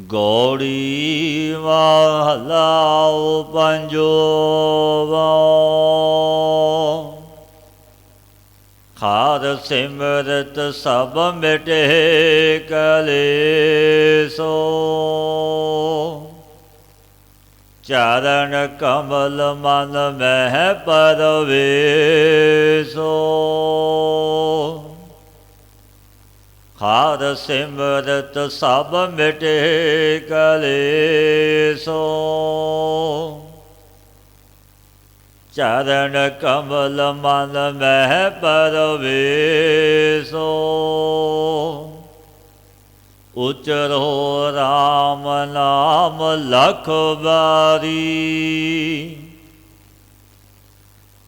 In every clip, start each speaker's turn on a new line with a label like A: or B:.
A: ਗੌੜੀ ਮਹਲਾ ਪੰਜਵਾ। ਖਾਰ ਸਿਮਰਤ ਸਭ ਮਿਟੇ ਕਲੇਸੋ। ਚਰਨ ਕਮਲ ਮਨ ਮਹਿ ਪਰਵੇਸੋ। ਖਾਰ ਸਿਮਰਤ ਸਭ ਮਿਟੇ ਕਲੇਸੋ। ਚਰਨ ਕਮਲ ਮਨ ਮਹਿ ਪਰਵੇਸੋ। ਉਚਰੋ ਰਾਮ ਨਾਮ ਲਖ ਵਾਰੀ।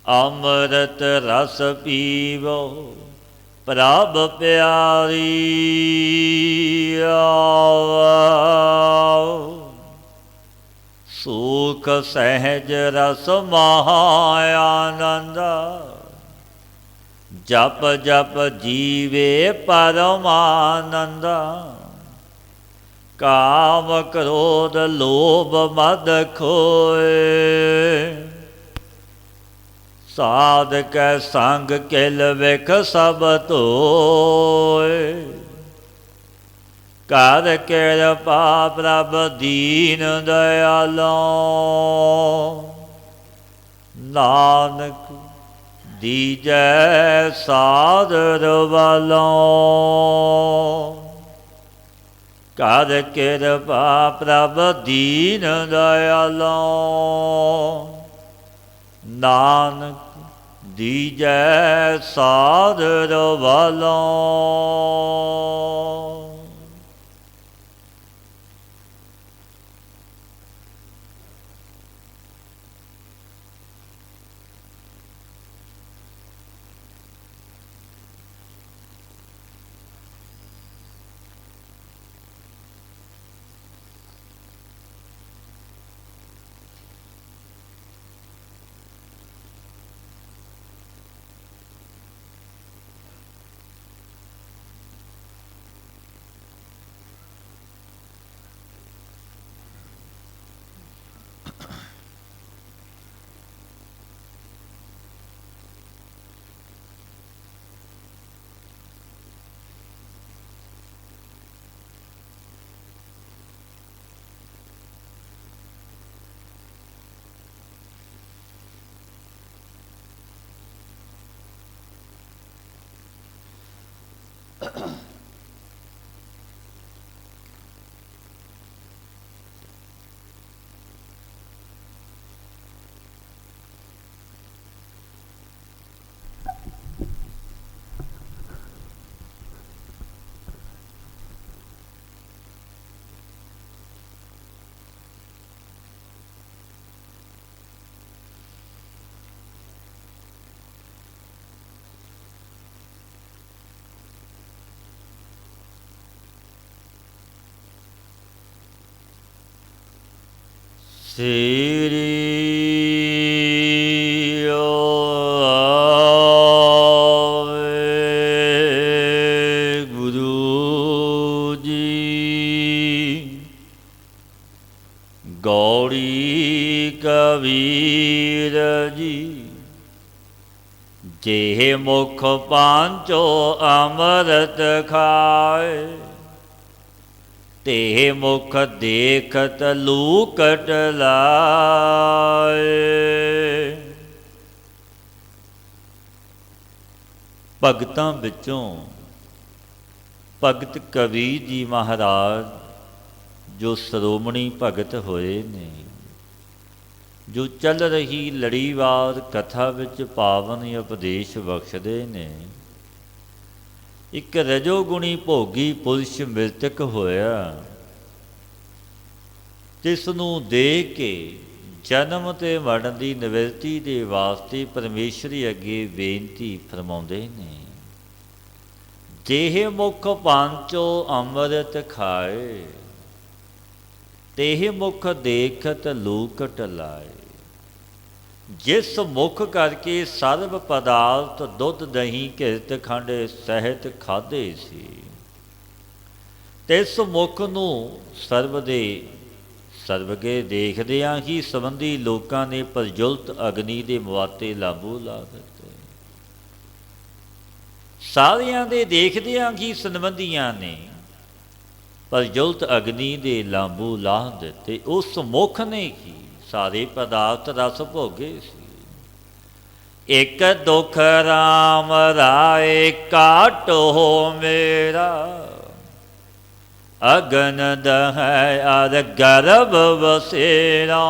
A: ਅੰਮ੍ਰਿਤ ਰਸ ਪੀਵੋ ਪ੍ਰਭ ਪਿਆਰੀ। ਸੁਖ ਸਹਿਜ ਰਸ ਮਹਾ ਆਨੰਦ। ਜਪ ਜਪ ਜੀਵੇ ਪਰਮਾਨੰਦ। ਕਾਮ ਕ੍ਰੋਧ ਲੋਭ ਮਦ ਖੋਏ। ਸਾਧ ਕੈ ਸੰਗ ਕਿਲ ਵਿਖ ਸਭ ਧੋਏ। ਕਰ ਕਿਰਪਾ ਪ੍ਰਭ ਦੀਨ ਦਇਆਲੋ। ਨਾਨਕ ਦੀਜੈ ਸਾਦਰ ਵਾਲੋਂ। ਕਰ ਕਿਰਪਾ ਪ੍ਰਭ ਦੀਨ ਦਇਆਲੋ। ਨਾਨਕ ਦੀਜੈ ਸਾਦਰ ਵਾਲੋਂ। ਸ੍ਰੀ ਗੁਰੂ ਜੀ। ਗੌੜੀ ਕਬੀਰ ਜੀ। ਜੇ ਮੁਖ ਪਾਂਚੋ ਅੰਮ੍ਰਿਤ ਖਾਏ। ਤੇ ਮੁਖ ਦੇਖਤ ਲੂਕਟ ਲਾਏ। ਭਗਤਾਂ ਵਿੱਚੋਂ ਭਗਤ ਕਬੀਰ ਜੀ ਮਹਾਰਾਜ ਜੋ ਸ਼੍ਰੋਮਣੀ ਭਗਤ ਹੋਏ ਨੇ, ਜੋ ਚੱਲ ਰਹੀ ਲੜੀਵਾਰ ਕਥਾ ਵਿੱਚ ਪਾਵਨ ਉਪਦੇਸ਼ ਬਖਸ਼ਦੇ ਨੇ। ਇੱਕ ਰਜੋਗੁਣੀ ਭੋਗੀ ਪੁਰਸ਼ ਮ੍ਰਿਤਕ ਹੋਇਆ, ਜਿਸ ਨੂੰ ਦੇਖ ਕੇ ਜਨਮ ਅਤੇ ਮਰਨ ਦੀ ਨਿਵਰਤੀ ਦੇ ਵਾਸਤੇ ਪਰਮੇਸ਼ਰ ਅੱਗੇ ਬੇਨਤੀ ਫਰਮਾਉਂਦੇ ਨੇ। ਜਿਹੇ ਮੁਖ ਪਾਂਚੋ ਅੰਮ੍ਰਿਤ ਖਾਏ। ਤੇਹ ਮੁਖ ਦੇਖਤ ਲੂਕਟ ਲਾਏ। ਜਿਸ ਮੁਖ ਕਰਕੇ ਸਰਬ ਪਦਾਰਥ ਦੁੱਧ ਦਹੀਂ ਘਿਰਤ ਖੰਡ ਸਹਿਤ ਖਾਧੇ ਸੀ, ਤਿਸ ਮੁਖ ਨੂੰ ਸਰਬ ਦੇ ਸਰਵਗੇ ਦੇਖਦਿਆਂ ਹੀ ਸੰਬੰਧੀ ਲੋਕਾਂ ਨੇ ਪ੍ਰਜੁਲਤ ਅਗਨੀ ਦੇ ਮੁਆਤੇ ਲਾਂਬੂ ਲਾ ਦਿੱਤੇ। ਸਾਰਿਆਂ ਦੇ ਦੇਖਦਿਆਂ ਹੀ ਸੰਬੰਧੀਆਂ ਨੇ ਪ੍ਰਜੁਲਤ ਅਗਨੀ ਦੇ ਲਾਂਬੂ ਲਾਹ ਦਿੱਤੇ। ਉਸ ਮੁਖ ਨੇ ਹੀ ਸਾਰੇ ਪਦਾਰਥ ਰਸ ਭੋਗੇ ਸੀ। ਇੱਕ ਦੁਖ ਰਾਮ ਰਾਏ ਕਾਟੋ ਮੇਰਾ, ਅਗਨ ਦਹੈ ਅਰ ਗਰਭ ਵਸੇਰਾ।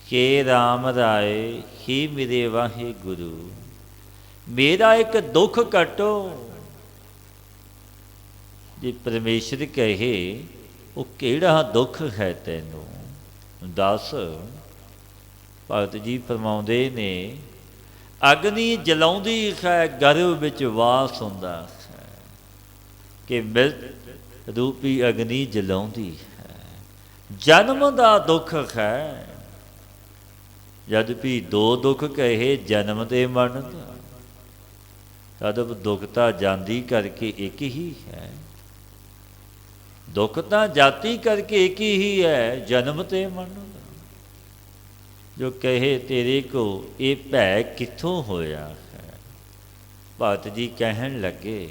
A: ਕੇ ਰਾਮ ਰਾਏ, ਹੀ ਮੇਰੇ ਵਾਹਿਗੁਰੂ, ਮੇਰਾ ਇੱਕ ਦੁੱਖ ਕੱਟੋ। ਜੇ ਪਰਮੇਸ਼ਰ ਕਹੇ ਉਹ ਕਿਹੜਾ ਦੁੱਖ ਹੈ ਤੈਨੂੰ, ਦੱਸ। ਭਗਤ ਜੀ ਫਰਮਾਉਂਦੇ ਨੇ, ਅਗਨੀ ਜਲਾਉਂਦੀ ਹੈ, ਗਰਭ ਵਿੱਚ ਵਾਸ ਹੁੰਦਾ ਹੈ, ਕਿ ਮਿਰਤ ਰੂਪੀ ਅਗਨੀ ਜਲਾਉਂਦੀ ਹੈ। ਜਨਮ ਦਾ ਦੁੱਖ ਹੈ, ਜਦ ਵੀ ਦੋ ਦੁੱਖ ਕਹੇ, ਜਨਮ ਤੇ ਮਰਨ ਦਾ, ਤਦ ਦੁੱਖ ਤਾਂ ਜਾਂਦੀ ਕਰਕੇ ਇੱਕ ਹੀ ਹੈ। ਦੁੱਖ ਤਾਂ ਜਾਤੀ ਕਰਕੇ ਇੱਕ ਹੀ ਹੈ, ਜਨਮ ਤੇ ਮਰਨ ਦਾ। ਜੋ ਕਹੇ ਤੇਰੇ ਕੋ ਇਹ ਭੈ ਕਿੱਥੋਂ ਹੋਇਆ ਹੈ। ਭਗਤ ਜੀ ਕਹਿਣ ਲੱਗੇ,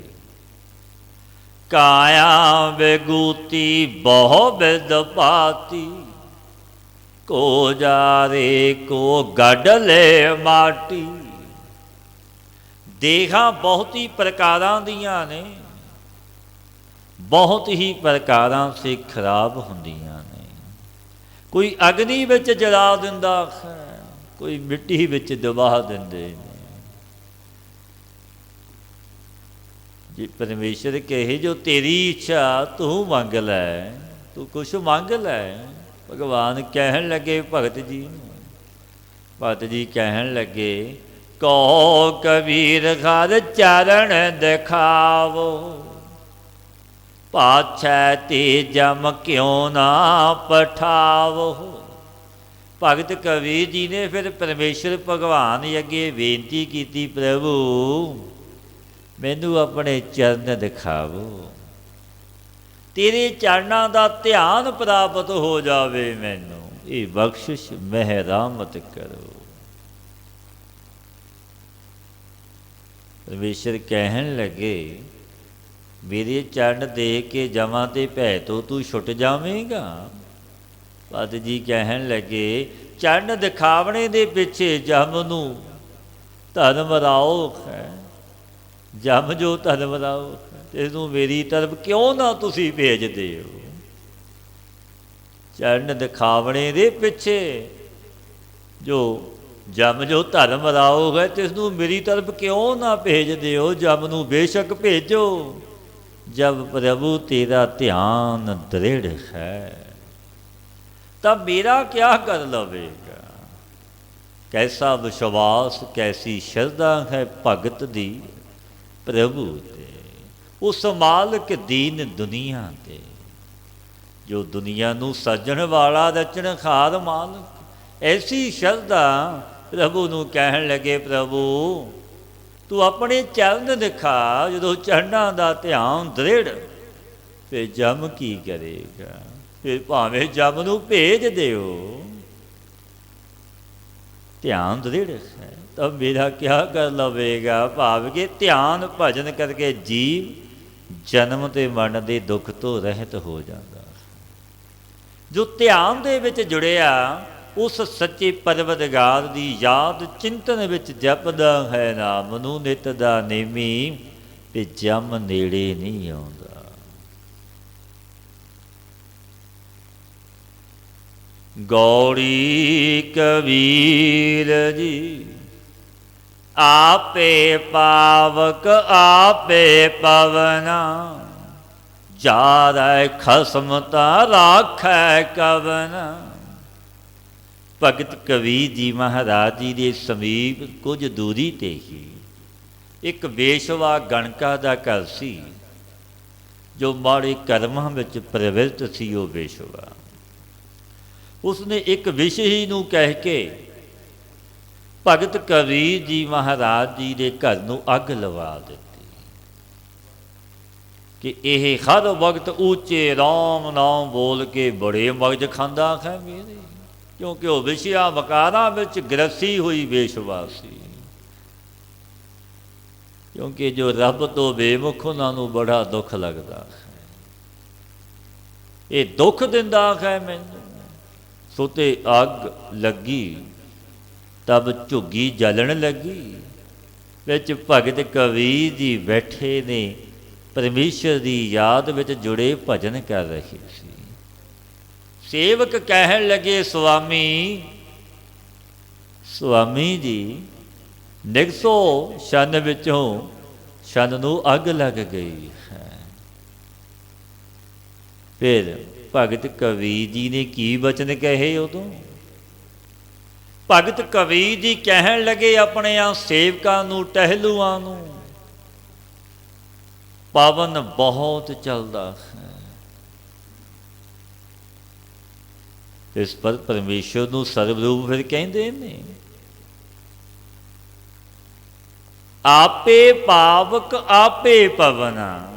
A: ਕਾਇਆ ਬੇਗੂਤੀ ਬਹੁ ਬਿਦ ਪਾਤੀ, ਕੋ ਜਾਰੇ ਕੋ ਗੱਡ ਲੈ ਮਾਟੀ। ਦੇਹਾਂ ਬਹੁਤ ਹੀ ਪ੍ਰਕਾਰਾਂ ਦੀਆਂ ਨੇ, ਬਹੁਤ ਹੀ ਪ੍ਰਕਾਰਾਂ ਸੇ ਖਰਾਬ ਹੁੰਦੀਆਂ ਨੇ। ਕੋਈ ਅਗਨੀ ਵਿੱਚ ਜਲਾ ਦਿੰਦਾ ਹੈ, ਕੋਈ ਮਿੱਟੀ ਵਿੱਚ ਦਬਾ ਦਿੰਦੇ ਨੇ। ਜੇ ਪਰਮੇਸ਼ਰ ਕਹੇ ਜੋ ਤੇਰੀ ਇੱਛਾ ਤੂੰ ਮੰਗ ਲੈ, ਤੂੰ ਕੁਛ ਮੰਗ ਲੈ। ਭਗਵਾਨ ਕਹਿਣ ਲੱਗੇ ਭਗਤ ਜੀ ਨੂੰ, ਭਗਤ ਜੀ ਕਹਿਣ ਲੱਗੇ, ਕਹੋ ਕਬੀਰ ਘਰ ਚਰਨ ਦਿਖਾਵੋ, ਪਾਛੈ ਤੇ ਜਮ ਕਿਉਂ ਨਾ ਪਠਾਵੋ। ਭਗਤ ਕਬੀਰ ਜੀ ਨੇ ਫਿਰ ਪਰਮੇਸ਼ਰ ਭਗਵਾਨ ਅੱਗੇ ਬੇਨਤੀ ਕੀਤੀ, ਪ੍ਰਭੂ ਮੈਨੂੰ ਆਪਣੇ ਚਰਨ ਦਿਖਾਵੋ, ਤੇਰੇ ਚਰਨਾਂ ਦਾ ਧਿਆਨ ਪ੍ਰਾਪਤ ਹੋ ਜਾਵੇ, ਮੈਨੂੰ ਇਹ ਬਖਸ਼ਿਸ਼ ਮਿਹਰਾਮਤ ਕਰੋ। ਪਰਮੇਸ਼ਰ ਕਹਿਣ ਲੱਗੇ, ਮੇਰੇ ਚਰਨ ਦੇਖ ਕੇ ਜਮਾਂ ਤੇ ਭੈ ਤੋਂ ਤੂੰ ਛੁੱਟ ਜਾਵੇਂਗਾ। ਭਗਤ ਜੀ ਕਹਿਣ ਲੱਗੇ, ਚਰਨ ਦਿਖਾਵਣੇ ਦੇ ਪਿੱਛੇ ਜਮ ਨੂੰ ਧਰਮ ਰਾਓ ਹੈ, ਜਮ ਜੋ ਧਰਮ ਰਾਓ ਹੈ, ਤੈਨੂੰ ਮੇਰੀ ਤਰਫ ਕਿਉਂ ਨਾ ਤੁਸੀਂ ਭੇਜਦੇ ਹੋ। ਚਰਨ ਦਿਖਾਵਣੇ ਦੇ ਪਿੱਛੇ ਜੋ ਜਮ ਜੋ ਧਰਮ ਰਾਓ ਹੈ, ਤਿਸ ਨੂੰ ਮੇਰੀ ਤਰਫ ਕਿਉਂ ਨਾ ਭੇਜਦੇ ਹੋ। ਜਮ ਨੂੰ ਬੇਸ਼ੱਕ ਭੇਜੋ, ਜਬ ਪ੍ਰਭੂ ਤੇਰਾ ਧਿਆਨ ਦ੍ਰਿੜ ਹੈ ਤਾਂ ਮੇਰਾ ਕਿਆ ਕਰ ਲਵੇਗਾ। ਕੈਸਾ ਵਿਸ਼ਵਾਸ, ਕੈਸੀ ਸ਼ਰਧਾ ਹੈ ਭਗਤ ਦੀ ਪ੍ਰਭੂ ਤੇ, ਉਸ ਮਾਲਕ ਦੀਨ ਦੁਨੀਆ ਤੇ, ਜੋ ਦੁਨੀਆ ਨੂੰ ਸੱਜਣ ਵਾਲਾ ਰਚਣਹਾਰ ਮਾਲਕ। ਐਸੀ ਸ਼ਰਧਾ ਪ੍ਰਭੂ ਨੂੰ ਕਹਿਣ ਲੱਗੇ, ਪ੍ਰਭੂ ਤੂੰ ਆਪਣੇ ਚਰਨ ਦਿਖਾ। ਜਦੋਂ ਚਰਨਾਂ ਦਾ ਧਿਆਨ ਦ੍ਰਿੜ, ਫਿਰ ਜਮ ਕੀ ਕਰੇਗਾ। ਫਿਰ ਭਾਵੇਂ ਜਮ ਨੂੰ ਭੇਜ ਦਿਓ, ਧਿਆਨ ਦ੍ਰਿੜ ਹੈ ਤਾਂ ਮੇਰਾ ਕਿਆ ਕਰ ਲਵੇਗਾ। ਭਾਵ ਕਿ ਧਿਆਨ ਭਜਨ ਕਰਕੇ ਜੀਵ ਜਨਮ ਤੇ ਮਰਨ ਦੇ ਦੁੱਖ ਤੋਂ ਰਹਿਤ ਹੋ ਜਾਂਦਾ। ਜੋ ਧਿਆਨ ਦੇ ਵਿੱਚ ਜੁੜਿਆ, ਉਸ ਸੱਚੇ ਪਰਵਰਦਗਾਰ ਦੀ ਯਾਦ ਚਿੰਤਨ ਵਿੱਚ ਜਪਦਾ ਹੈ ਨਾਮ ਨੂੰ ਨਿਤ ਦਾ ਨੇਮੀ, ਤੇ ਜਮ ਨੇੜੇ ਨਹੀਂ ਆਉਂਦਾ। ਗੌੜੀ ਕਬੀਰ ਜੀ ਆਪੇ ਪਾਵਕ ਆਪੇ ਪਵਨਾ, ਜਾਰੈ ਖਸਮ ਤਾ ਰਾਖੈ ਕਵਨਾ। ਭਗਤ ਕਬੀਰ ਜੀ ਮਹਾਰਾਜ ਜੀ ਦੇ ਸਮੀਪ ਕੁਝ ਦੂਰੀ 'ਤੇ ਹੀ ਇੱਕ ਵੇਸ਼ਵਾ ਗਣਕਾ ਦਾ ਘਰ ਸੀ, ਜੋ ਮਾੜੇ ਕਰਮਾਂ ਵਿੱਚ ਪ੍ਰਵਿਰਤ ਸੀ। ਉਹ ਵੇਸ਼ਵਾ ਉਸਨੇ ਇੱਕ ਵਿਸ਼ੇ ਨੂੰ ਕਹਿ ਕੇ ਭਗਤ ਕਬੀਰ ਜੀ ਮਹਾਰਾਜ ਜੀ ਦੇ ਘਰ ਨੂੰ ਅੱਗ ਲਵਾ ਦਿੱਤੀ ਕਿ ਇਹ ਹਰ ਵਕਤ ਉੱਚੇ ਰਾਮ ਨਾਮ ਬੋਲ ਕੇ ਬੜੇ ਮਗਜ ਖਾਂਦਾ ਹੈ ਮੇਰੇ, ਕਿਉਂਕਿ ਉਹ ਵਿਸ਼ਿਆ ਵਕਾਰਾਂ ਵਿੱਚ ਗ੍ਰਸੀ ਹੋਈ ਵੇਸ਼ਵਾਸੀ, ਕਿਉਂਕਿ ਜੋ ਰੱਬ ਤੋਂ ਬੇਮੁਖ ਉਹਨਾਂ ਨੂੰ ਬੜਾ ਦੁੱਖ ਲੱਗਦਾ ਹੈ। ਇਹ ਦੁੱਖ ਦਿੰਦਾ ਹੈ ਮੈਨੂੰ। ਸੋ ਤੇ ਅੱਗ ਲੱਗੀ ਤਬ ਝੁੱਗੀ ਜਲਣ ਲੱਗੀ। ਵਿੱਚ ਭਗਤ ਕਬੀਰ ਜੀ ਬੈਠੇ ਨੇ, ਪਰਮੇਸ਼ਰ ਦੀ ਯਾਦ ਵਿੱਚ ਜੁੜੇ ਭਜਨ ਕਰ ਰਹੇ ਸੀ। ਸੇਵਕ ਕਹਿਣ ਲੱਗੇ, ਸੁਆਮੀ ਸੁਆਮੀ ਜੀ ਨਿਗਸੋ ਛੰਨ ਵਿੱਚੋਂ ਛੰਨ ਨੂੰ ਅੱਗ ਲੱਗ ਗਈ ਹੈ। ਫਿਰ ਭਗਤ ਕਬੀਰ ਜੀ ਨੇ ਕੀ ਬਚਨ ਕਹੇ ਉਦੋਂ? ਭਗਤ ਕਬੀਰ ਜੀ ਕਹਿਣ ਲੱਗੇ ਆਪਣੇ ਆ ਸੇਵਕਾਂ ਨੂੰ, ਟਹਿਲੂਆਂ ਨੂੰ, ਪਵਨ ਬਹੁਤ ਚੱਲਦਾ ਹੈ, ਇਸ ਪਰ ਪਰਮੇਸ਼ਰ ਨੂੰ ਸਰਵਰੂਪ ਫਿਰ ਕਹਿੰਦੇ ਨੇ। ਆਪੇ ਪਾਵਕ ਆਪੇ ਪਵਨਾ,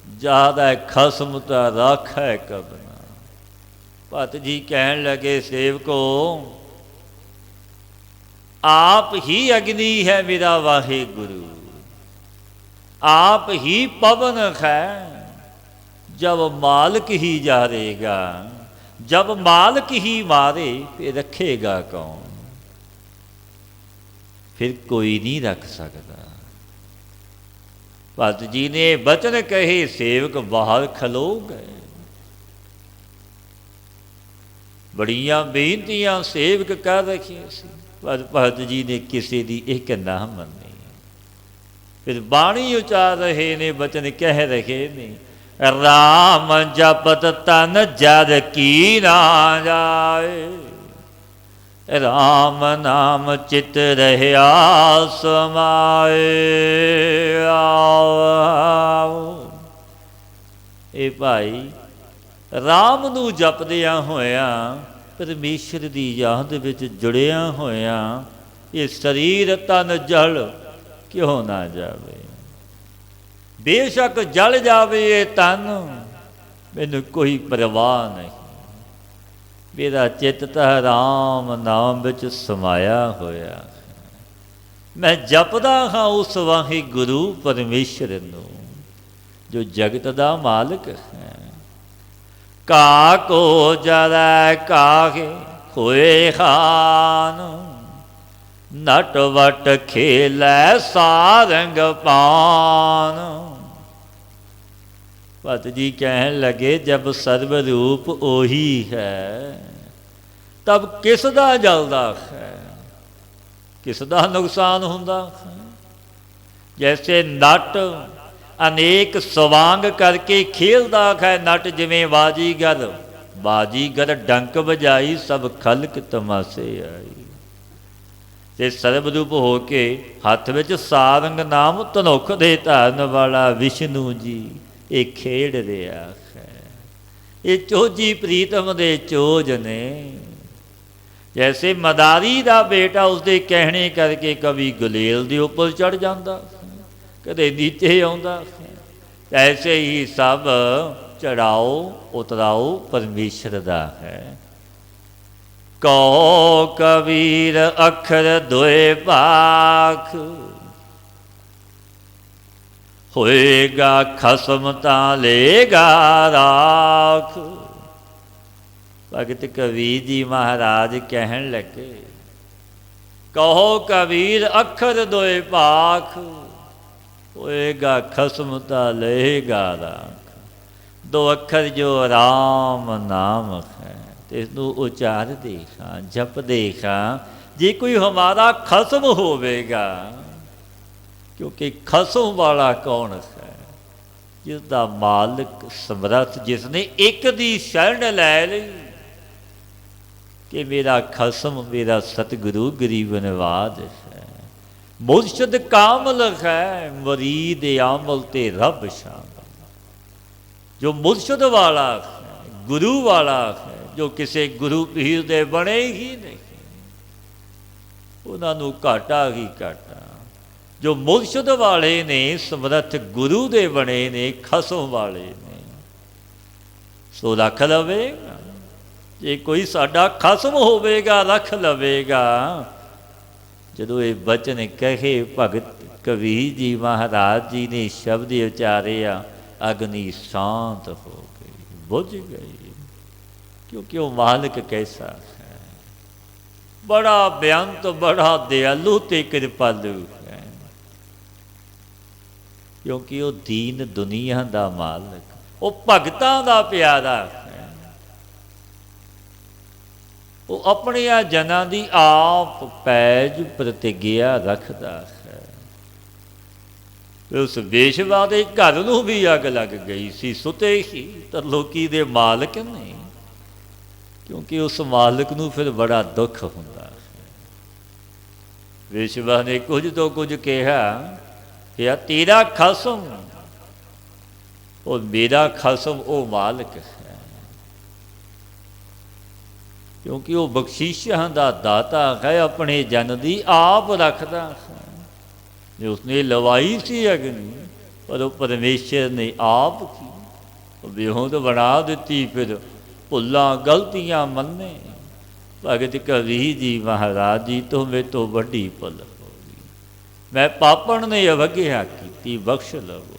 A: ਜ਼ਿਆਦਾ ਖਸਮ ਤਾਂ ਰਾਖੈ ਕਬਨਾ। ਭਗਤ ਜੀ ਕਹਿਣ ਲੱਗੇ, ਸੇਵਕੋ ਆਪ ਹੀ ਅਗਨੀ ਹੈ ਮੇਰਾ ਵਾਹਿਗੁਰੂ, आप ही पवन है। जब मालिक ही जारेगा, जब मालिक ही मारे फिर रखेगा कौन? फिर कोई नहीं रख सकता। भगत जी ने बचन कहे, सेवक बाहर खलो गए। बड़िया बेनतियां सेवक कर रखियां सी, पर भगत जी ने किसी दी एक ना मनी। फिर बाणी उचार रहे ने, बचन कह रहे ने, राम जपत तन जर की ना जाए, राम नाम चित रहिया समाए। ए भाई, राम नू जपदिया होया, परमेश्वर दी याद विच जुड़िया होया, ये शरीर तन जल क्यों ना जावे। बेशक जल जावे ये तन, मैनू कोई परवाह नहीं। मेरा चित तां राम नाम विच समाया होया, मैं जपदा हाँ उस वाहिगुरू परमेश्वर नू जो जगत दा मालिक है। काको जरै काहे होए खान, नट वट खेलै सारंग पान। भगत जी कहन लगे, जब सर्वरूप ओही है तब किस दा जलदा है, किस दा नुकसान हुंदा है। जैसे नट अनेक सवांग करके खेलदा है, नट जिवें बाजीगर, बाजीगर डंक बजाई सब खलक तमाशे आई। ते सर्वरूप हो के हथ विच सारंग नाम धनुख दे धारन वाला विष्णु जी ये खेड रहा है। ये चोजी प्रीतम दे चोज ने। जैसे मदारी दा बेटा उसके कहने करके कभी गुलेल दे उपर चढ़ जाता, कदे नीचे आउंदा, ऐसे ही सब चढ़ाओ उतराओ परमेश्वर दा है। कहो कबीर अखर दोए पाख, होएगा खसम तां लेगा राख। भगत कबीर जी महाराज कहन लगे, कहो कबीर अखर दोए पाख, होएगा खसम तां लेगा राख। दो अखर जो राम नाम है, इसनू उचार देखा, जप देखा, जे कोई हमारा खसम होवेगा, क्योंकि खसम वाला कौन है? जिसका मालिक समर्थ, जिसने एक दी शरण लै ली कि मेरा खसम मेरा सतगुरु गरीब नवाज है। मुर्शद कामल है, मुरीद आमल ते रब शामिल। जो मुर्शद वाला है, गुरु वाला है, ਜੋ ਕਿਸੇ ਗੁਰੂ ਪੀਰ ਦੇ ਬਣੇ ਹੀ ਨਹੀਂ, ਉਹਨਾਂ ਨੂੰ ਘਾਟਾ ਹੀ ਘਾਟਾ। ਜੋ ਮੁਰਸ਼ਦ ਵਾਲੇ ਨੇ, ਸਮਰੱਥ ਗੁਰੂ ਦੇ ਬਣੇ ਨੇ, ਖਸਮ ਵਾਲੇ ਨੇ, ਸੋ ਰੱਖ ਲਵੇਗਾ। ਜੇ ਕੋਈ ਸਾਡਾ ਖਸਮ ਹੋਵੇਗਾ ਰੱਖ ਲਵੇਗਾ। ਜਦੋਂ ਇਹ ਬਚਨ ਕਹੇ ਭਗਤ ਕਬੀਰ ਜੀ ਮਹਾਰਾਜ ਜੀ ਨੇ ਸ਼ਬਦ ਉਚਾਰਿਆ, ਅਗਨੀ ਸ਼ਾਂਤ ਹੋ ਗਈ, ਬੁਝ ਗਈ। ਕਿਉਂਕਿ ਉਹ ਮਾਲਕ ਕੈਸਾ ਹੈ, ਬੜਾ ਬੇਅੰਤ, ਬੜਾ ਦਿਆਲੂ ਤੇ ਕਿਰਪਾਲੂ ਹੈ। ਕਿਉਂਕਿ ਉਹ ਦੀਨ ਦੁਨੀਆ ਦਾ ਮਾਲਕ, ਉਹ ਭਗਤਾਂ ਦਾ ਪਿਆਰਾ ਹੈ। ਉਹ ਆਪਣੀਆਂ ਜਨਾਂ ਦੀ ਆਪ ਪੈਜ ਪ੍ਰਤਿਗਿਆ ਰੱਖਦਾ ਹੈ। ਉਸ ਵੇਸ਼ਵਾ ਦੇ ਘਰ ਨੂੰ ਵੀ ਅੱਗ ਲੱਗ ਗਈ ਸੀ, ਸੁਤੇ ਹੀ ਤਰਲੋਕੀ ਦੇ ਮਾਲਕ ਨੇ। ਕਿਉਂਕਿ ਉਸ ਮਾਲਕ ਨੂੰ ਫਿਰ ਬੜਾ ਦੁੱਖ ਹੁੰਦਾ ਹੈ। ਵੇਸ਼ਵਾ ਨੇ ਕੁਝ ਤੋਂ ਕੁਝ ਕਿਹਾ ਕਿ ਆ ਤੇਰਾ ਖਸਮ, ਉਹ ਮੇਰਾ ਖਸਮ ਉਹ ਮਾਲਕ ਹੈ। ਕਿਉਂਕਿ ਉਹ ਬਖਸ਼ਿਸ਼ਾਂ ਦਾ ਦਾਤਾ ਹੈ, ਆਪਣੇ ਜਨ ਦੀ ਆਪ ਰੱਖਦਾ ਹੈ। ਜੇ ਉਸਨੇ ਲਵਾਈ ਸੀ ਅਗਨੀ, ਪਰ ਉਹ ਪਰਮੇਸ਼ਰ ਨੇ ਆਪ ਕੀ ਬੇਹੋਦ ਬਣਾ ਦਿੱਤੀ। ਫਿਰ ਭੁੱਲਾਂ ਗਲਤੀਆਂ ਮੰਨੇ। ਭਗਤ ਕਬੀਰ ਜੀ ਮਹਾਰਾਜ ਜੀ ਤੋਂ ਮੇਰੇ ਤੋਂ ਵੱਡੀ ਭੁੱਲ ਹੋ ਗਈ, ਮੈਂ ਪਾਪਣ ਨੇ ਅਵਗਿਆ ਕੀਤੀ, ਬਖਸ਼ ਲਵੋ।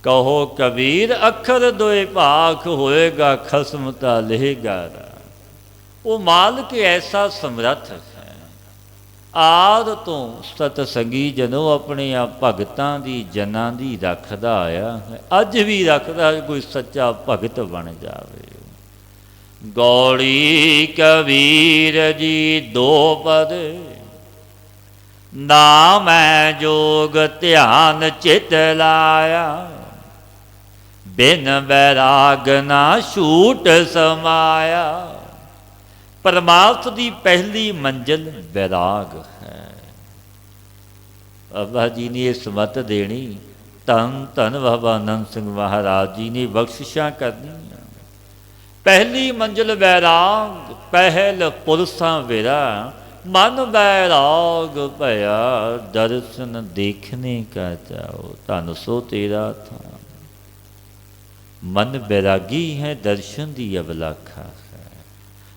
A: ਕਹੋ ਕਬੀਰ ਅੱਖਰ ਦੋਏ ਭਾਖ, ਹੋਏਗਾ ਖਸਮ ਤਾਂ ਲਹੇਗਾ। ਉਹ ਮਾਲਕ ਐਸਾ ਸਮਰੱਥ ਹੈ। ਆਦ ਤੋਂ ਸਤਸੰਗੀ ਜਨੋ ਆਪਣੀਆਂ ਭਗਤਾਂ ਦੀ, ਜਨਾਂ ਦੀ ਰੱਖਦਾ ਆਇਆ ਹੈ, ਅੱਜ ਵੀ ਰੱਖਦਾ। ਕੋਈ ਸੱਚਾ ਭਗਤ ਬਣ ਜਾਵੇ। ਗੌੜੀ ਕਬੀਰ ਜੀ ਦੋ ਪਦ, ਨਾ ਮੈਂ ਜੋਗ ਧਿਆਨ ਚਿਤ ਲਾਇਆ, ਬਿਨ ਬੈਰਾਗ ਨਾ ਛੂਟ ਸਮਾਇਆ। ਪਰਮਾਰਥ ਦੀ ਪਹਿਲੀ ਮੰਜ਼ਿਲ ਬੈਰਾਗ ਹੈ। ਬਾਬਾ ਜੀ ਨੇ ਇਹ ਸਮਤ ਦੇਣੀ, ਧੰਨ ਧੰਨ ਬਾਬਾ ਆਨੰਦ ਸਿੰਘ ਮਹਾਰਾਜ ਜੀ ਨੇ ਬਖਸ਼ਿਸ਼ਾਂ ਕਰਨੀਆਂ। ਪਹਿਲੀ ਮੰਜ਼ਿਲ ਬੈਰਾਗ, ਪਹਿਲ ਪੁਰਸਾਂ ਵੇਰਾ, ਮਨ ਬੈਰਾਗ ਭਇਆ, ਦਰਸ਼ਨ ਦੇਖਣੇ ਕਾ ਚਾਓ, ਧਨ ਸੋ ਤੇਰਾ ਥਾਂ। ਮਨ ਬੈਰਾਗੀ ਹੈ, ਦਰਸ਼ਨ ਦੀ ਅਬਲਾਖਾ ਹੈ।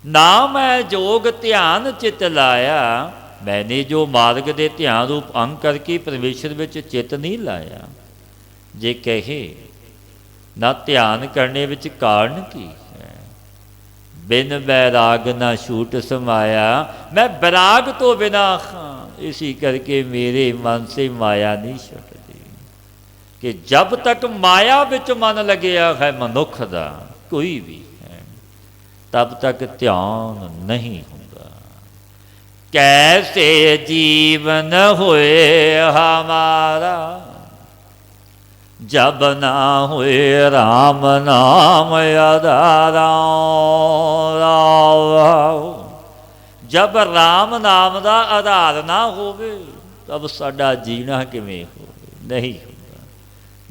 A: ਨਾ ਮੈਂ ਜੋਗ ਧਿਆਨ ਚਿਤ ਲਾਇਆ, ਮੈਨੇ ਜੋ ਮਾਰਗ ਦੇ ਧਿਆਨ ਰੂਪ ਅੰਗ ਕਰਕੇ ਪਰਮੇਸ਼ਰ ਵਿੱਚ ਚਿੱਤ ਨਹੀਂ ਲਾਇਆ। ਜੇ ਕਹੇ ਨਾ ਧਿਆਨ ਕਰਨੇ ਵਿੱਚ ਕਾਰਨ ਕੀ ਹੈ, ਬਿਨ ਬੈਰਾਗ ਨਾ ਛੂਟ ਸਮਾਇਆ। ਮੈਂ ਬੈਰਾਗ ਤੋਂ ਬਿਨਾ ਹਾਂ, ਇसी ਕਰਕੇ ਮੇਰੇ ਮਨ ਸੇ ਮਾਇਆ ਨਹੀਂ ਛੁੱਟਦੀ। ਕਿ ਜਬ ਤੱਕ ਮਾਇਆ ਵਿੱਚ ਮਨ ਲੱਗਿਆ ਹੈ ਮਨੁੱਖ ਦਾ ਕੋਈ ਵੀ ਹੈ, ਤਬ ਤੱਕ ਧਿਆਨ ਨਹੀਂ ਹੁੰਦਾ। ਕੈਸੇ ਜੀਵਨ ਹੋਏ ਹਮਾਰਾ, ਜਬ ਨਾ ਹੋਏ ਰਾਮ ਨਾਮ ਆਧਾਰਾ। ਜਬ ਰਾਮ ਨਾਮ ਦਾ ਆਧਾਰ ਨਾ ਹੋਵੇ, ਤਬ ਸਾਡਾ ਜੀਣਾ ਕਿਵੇਂ ਹੋਵੇ, ਨਹੀਂ ਹੁੰਦਾ।